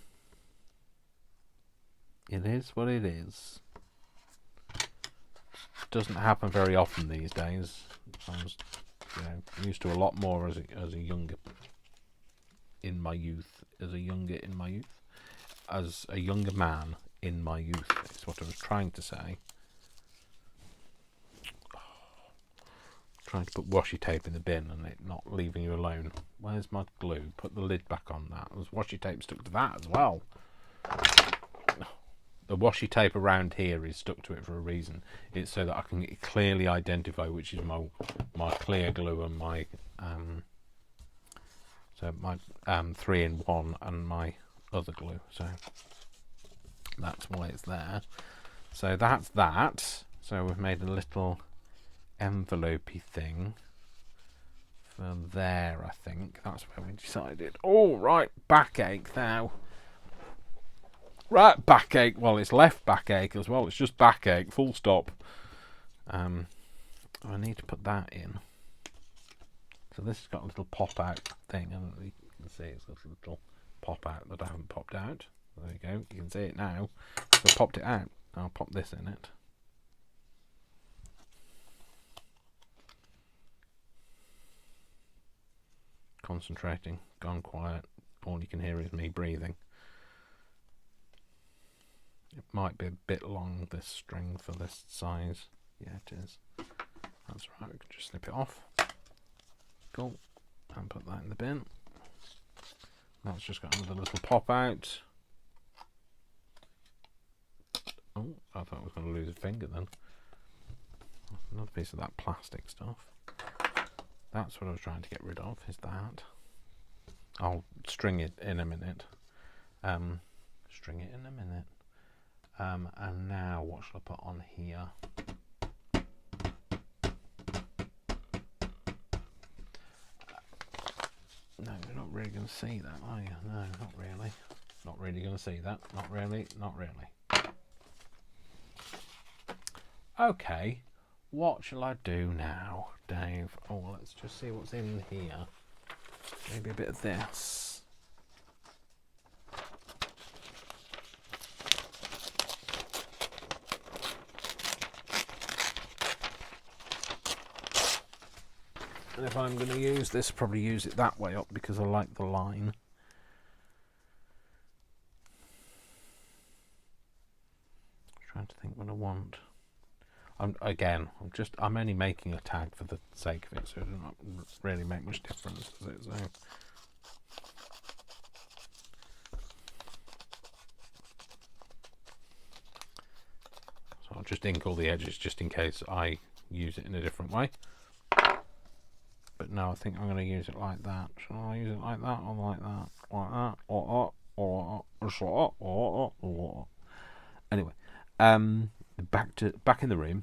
A: is what it is. Doesn't happen very often these days. I was used to a lot more as a younger in my youth, as a younger man in my youth, is what I was trying to say. Trying to put washi tape in the bin and it not leaving you alone. Where's my glue? Put the lid back on that. There's washi tape stuck to that as well. The washi tape around here is stuck to it for a reason. It's so that I can clearly identify which is my clear glue and my 3-in-1 and my other glue. So that's why it's there. So that's that. So we've made a little envelope-y thing for there, I think. That's where we decided. Oh, right, backache now. Right, backache. Well, it's left backache as well. It's just backache, full stop. I need to put that in. So this has got a little pop-out thing, and you can see it's got a little pop-out that I haven't popped out. There you go. You can see it now. So I popped it out. I'll pop this in it. Concentrating, gone quiet. All you can hear is me breathing. It might be a bit long, this string, for this size. Yeah, it is. That's right, we can just snip it off. Cool. And put that in the bin. That's just got another little pop out. Oh, I thought I was going to lose a finger then. Another piece of that plastic stuff. That's what I was trying to get rid of, is that. I'll string it in a minute. String it in a minute. And now what shall I put on here? No, you're not really going to see that, are you? No, not really. Not really going to see that. Not really. Not really. Okay, what shall I do now, Dave? Oh, let's just see what's in here. Maybe a bit of this. And if I'm going to use this, probably use it that way up because I like the line. Trying to think what I want. I'm only making a tag for the sake of it, so it doesn't really make much difference, does it? So I'll just ink all the edges just in case I use it in a different way. But no, I think I'm going to use it like that. Shall I use it like that or like that? Like that? Anyway, back in the room.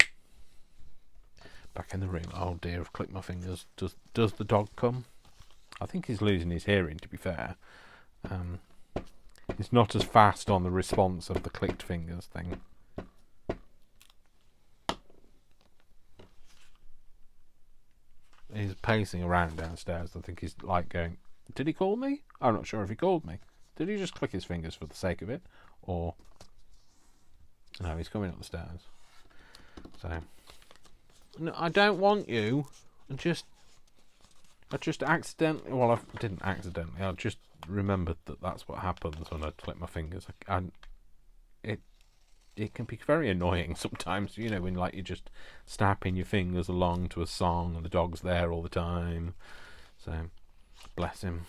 A: Back in the room. Oh dear, I've clicked my fingers. Does the dog come? I think he's losing his hearing, to be fair. He's not as fast on the response of the clicked fingers thing. He's pacing around downstairs. I think he's like going, did he call me? I'm not sure if he called me. Did he just click his fingers for the sake of it? Or... no, he's coming up the stairs. So... no, I don't want you. I just accidentally... well, I didn't accidentally. I just remembered that that's what happens when I click my fingers. It can be very annoying sometimes, you know, when like you're just snapping your fingers along to a song and the dog's there all the time. So, bless him.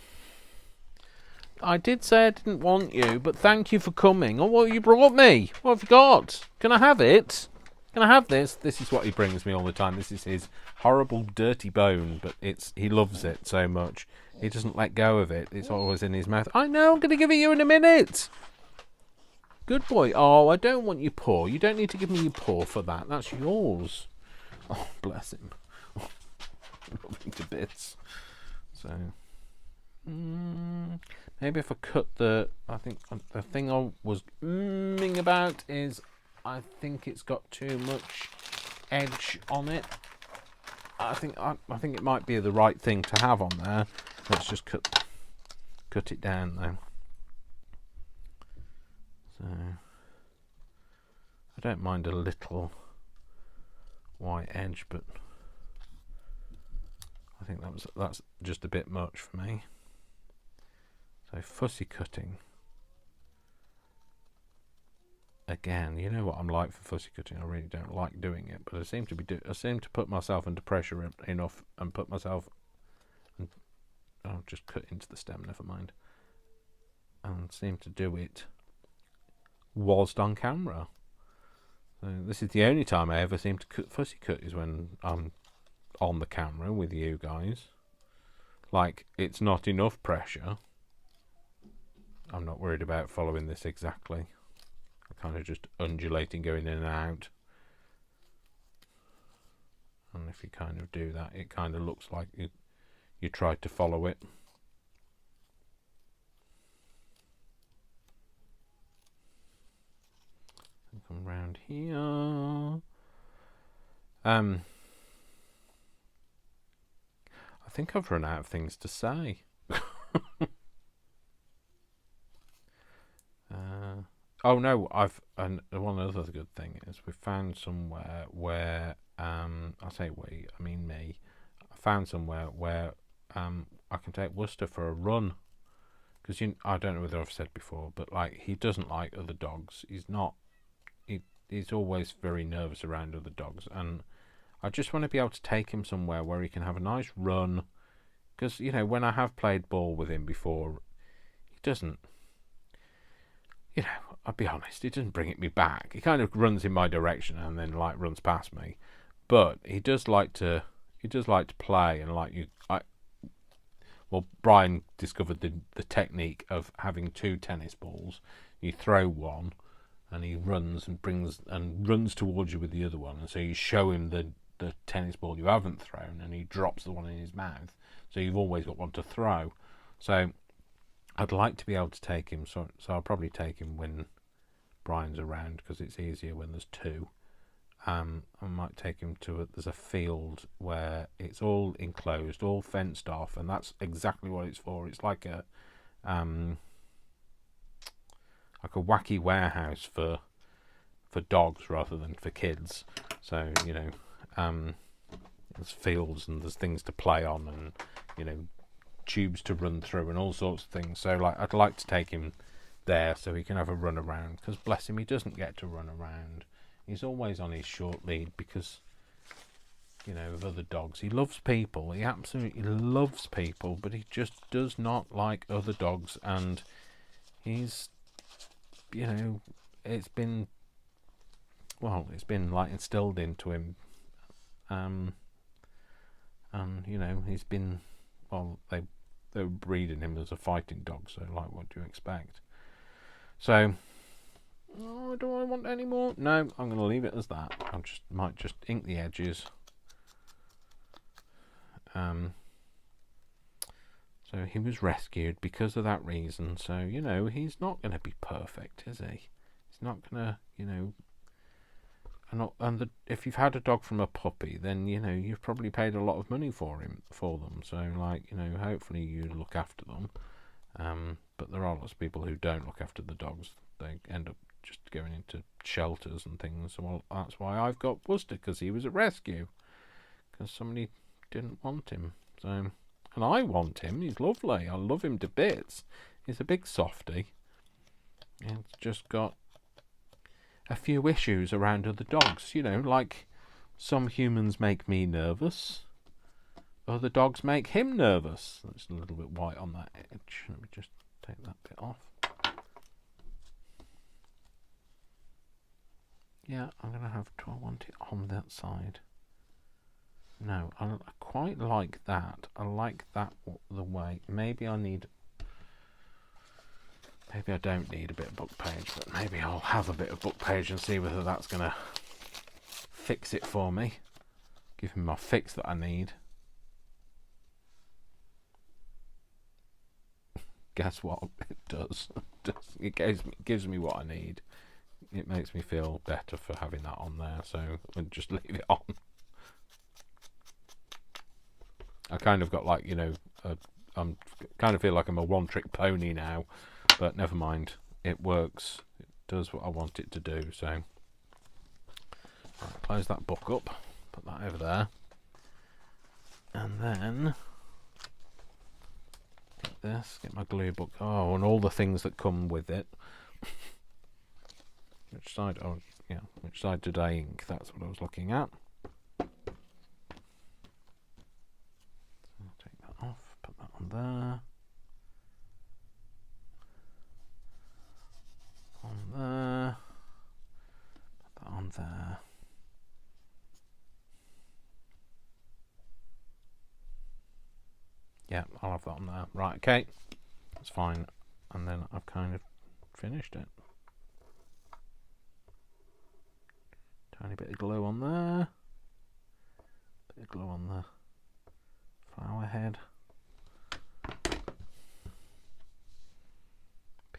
A: I did say I didn't want you, but thank you for coming. Oh, what you brought me? What have you got? Can I have it? Can I have this? This is what he brings me all the time. This is his horrible dirty bone, but he loves it so much. He doesn't let go of it. It's always in his mouth. I know, I'm going to give it you in a minute. Good boy. Oh, I don't want your paw. You don't need to give me your paw for that. That's yours. Oh, bless him. Love him to bits. So, maybe if I cut I think the thing I was about is I think it's got too much edge on it. I think it might be the right thing to have on there. Let's just cut it down though. So I don't mind a little white edge, but I think that's just a bit much for me. So fussy cutting. Again, you know what I'm like for fussy cutting. I really don't like doing it, but I seem to put myself under pressure enough and put myself. I'll just cut into the stem. Never mind. And seem to do it whilst on camera. So this is the only time I ever seem to fussy cut is when I'm on the camera with you guys. Like it's not enough pressure. I'm not worried about following this exactly. Kind of just undulating, going in and out. And if you kind of do that, it kind of looks like you tried to follow it. Come round here. I think I've run out of things to say. Oh no, and one other good thing is we found somewhere where I say we, I mean me. I found somewhere where I can take Worcester for a run, because I don't know whether I've said before, but like he doesn't like other dogs. He's always very nervous around other dogs, and I just want to be able to take him somewhere where he can have a nice run, because you know when I have played ball with him before, he doesn't. You know, I'll be honest, he doesn't bring me back. He kind of runs in my direction and then like runs past me. But he does like to play, and like well, Brian discovered the technique of having 2 tennis balls. You throw one, and he runs towards you with the other one, and so you show him the tennis ball you haven't thrown, and he drops the one in his mouth. So you've always got one to throw. So I'd like to be able to take him. So I'll probably take him when Brian's around, because it's easier when there's 2. I might take him to there's a field where it's all enclosed, all fenced off, and that's exactly what it's for. It's like a wacky warehouse for dogs rather than for kids. So there's fields and there's things to play on, and tubes to run through and all sorts of things. So I'd like to take him there so he can have a run around, because bless him, he doesn't get to run around. He's always on his short lead because of other dogs. He loves people, he absolutely loves people, but he just does not like other dogs. And he's it's been like instilled into him, and he's been, they were breeding him as a fighting dog, so what do you expect? So do I want any more? No, I'm going to leave it as that. Might just ink the edges. So he was rescued because of that reason. So he's not going to be perfect, is he? He's not going to, if you've had a dog from a puppy, then you've probably paid a lot of money for them. So hopefully you look after them. But there are lots of people who don't look after the dogs. They end up just going into shelters and things. Well, that's why I've got Worcester, because he was a rescue, because somebody didn't want him. So, and I want him. He's lovely. I love him to bits. He's a big softie. He's just got a few issues around other dogs. Like some humans make me nervous, other dogs make him nervous. That's a little bit white on that edge. Let me just take that bit off. Yeah, I'm going to have, do I want it on that side? No, I quite like that. I like that the way. Maybe I don't need a bit of Bookpage, but maybe I'll have a bit of Bookpage and see whether that's going to fix it for me. Give me my fix that I need. Guess what? It does. It gives me what I need. It makes me feel better for having that on there, so I'll just leave it on. I kind of got I'm kind of feel like I'm a one-trick pony now, but never mind. It works. It does what I want it to do. So right, close that book up, put that over there, and then get this. Get my glue book. Oh, and all the things that come with it. Which side? Oh, yeah. Which side did I ink? That's what I was looking at. So I'll take that off. Put that on there. On there. Put that on there. Yeah, I'll have that on there. Right, okay. That's fine. And then I've kind of finished it. Tiny bit of glue on there. Bit of glue on the flower head. Pick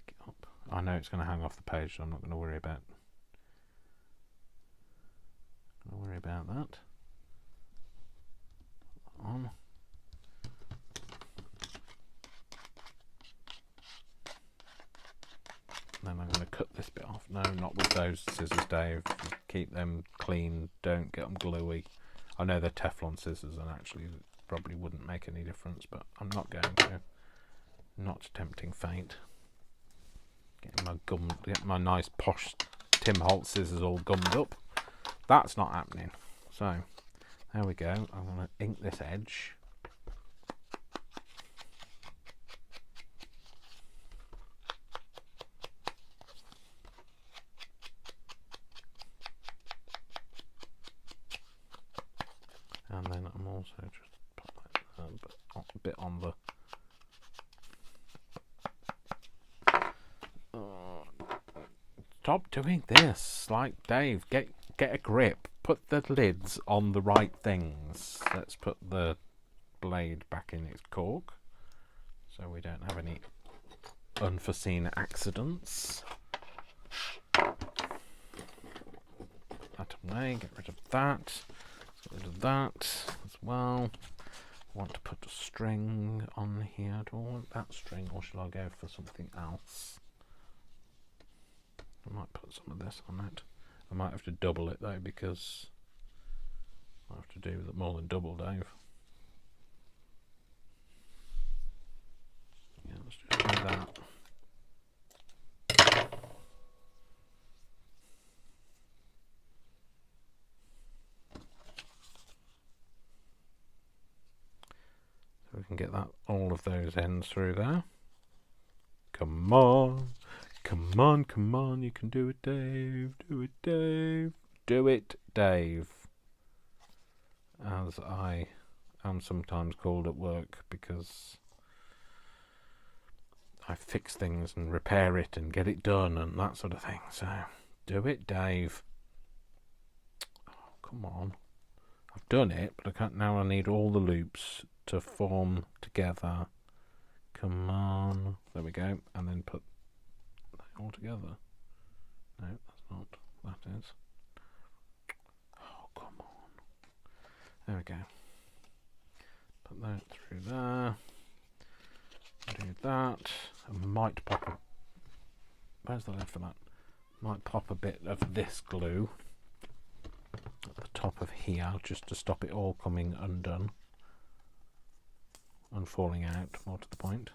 A: it up. I know it's going to hang off the page, so I'm not going to worry about that. On. Then I'm going to cut this bit off. No, not with those scissors, Dave. Keep them clean. Don't get them gluey. I know they're Teflon scissors, and actually it probably wouldn't make any difference, but I'm not going to. Not tempting fate. Getting my nice posh Tim Holtz scissors all gummed up. That's not happening. So there we go. I'm going to ink this edge. And then I'm also just put a bit on the stop doing this. Like, Dave, get a grip. Put the lids on the right things. Let's put the blade back in its cork so we don't have any unforeseen accidents. That away, get rid of that. Get rid of that as well. I want to put a string on here. Do I want that string, or should I go for something else? I might put some of this on it. I might have to double it though, because I have to do more than double, Dave. Yeah, let's just do that. So we can get that, all of those ends through there. Come on. Come on, come on, you can do it, Dave. Do it, Dave. Do it, Dave. As I am sometimes called at work, because I fix things and repair it and get it done and that sort of thing. So, do it, Dave. Oh, come on. I've done it, but I can't. Now I need all the loops to form together. Come on. There we go. And then put all together. No, that's not. That is. Oh, come on. There we go. Put that through there. Do that. I might pop a... Where's the lid for that? Might pop a bit of this glue at the top of here, just to stop it all coming undone and falling out, more to the point.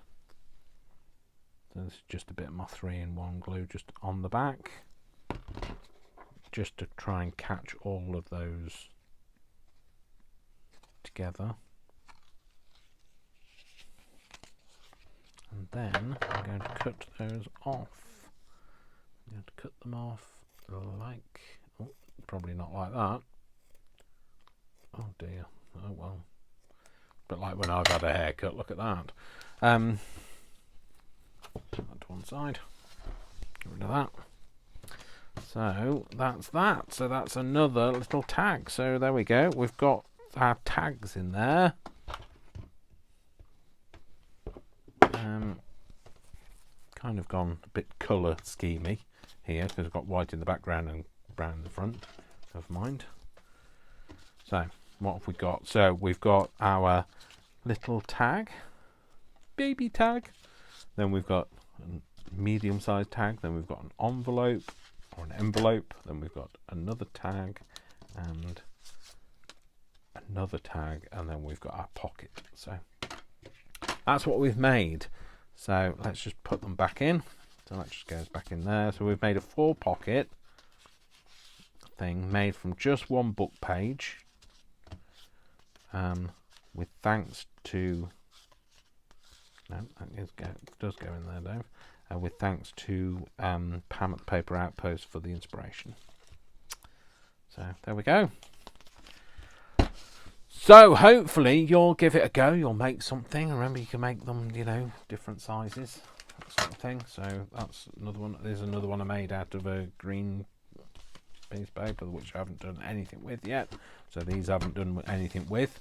A: So this is just a bit of my 3-in-1 glue just on the back, just to try and catch all of those together. And then I'm going to cut those off. I'm going to cut them off like, oh, probably not like that. Oh dear, oh well. But like when I've had a haircut, look at that. Put that to one side. Get rid of that. So that's that. So that's another little tag. So there we go. We've got our tags in there. Kind of gone a bit colour schemy here, because I've got white in the background and brown in the front. Never mind. So what have we got? So we've got our little tag, baby tag. Then we've got a medium-sized tag. Then we've got an envelope or an envelope. Then we've got another tag and another tag, and then we've got our pocket. So that's what we've made. So let's just put them back in. So that just goes back in there. So we've made a 4-pocket thing made from just one book page. With thanks to... No, that does go in there, Dave. With thanks to Pam at the Paper Outpost for the inspiration. So there we go. So hopefully you'll give it a go. You'll make something. Remember, you can make them, you know, different sizes, that sort of thing. So that's another one. There's another one I made out of a green piece of paper, which I haven't done anything with yet. So these I haven't done anything with.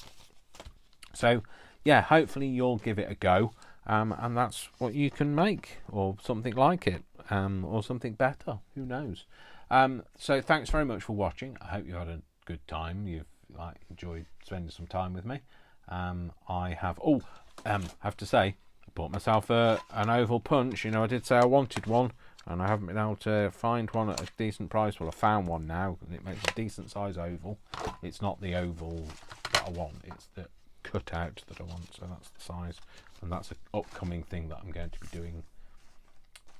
A: So yeah, hopefully you'll give it a go. And that's what you can make, or something like it, or something better. Who knows? So thanks very much for watching. I hope you had a good time. You've enjoyed spending some time with me. I have have to say, I bought myself an oval punch. You know, I did say I wanted one, and I haven't been able to find one at a decent price. Well, I found one now, and it makes a decent size oval. It's not the oval that I want, it's the cutout that I want, so that's the size. And that's an upcoming thing that I'm going to be doing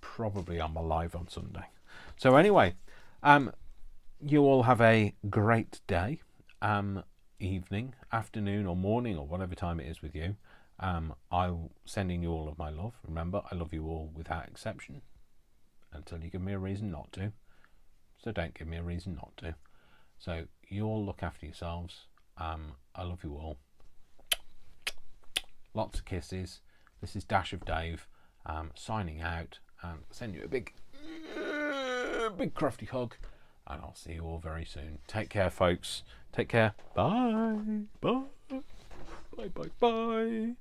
A: probably on my live on Sunday. So anyway, you all have a great day, evening, afternoon or morning or whatever time it is with you. I'm sending you all of my love. Remember, I love you all without exception until you give me a reason not to. So don't give me a reason not to. So you all look after yourselves. I love you all. Lots of kisses. This is Dash of Dave, signing out, and send you a big big crafty hug, and I'll see you all very soon. Take care, folks. Take care. Bye. Bye. Bye. Bye. Bye.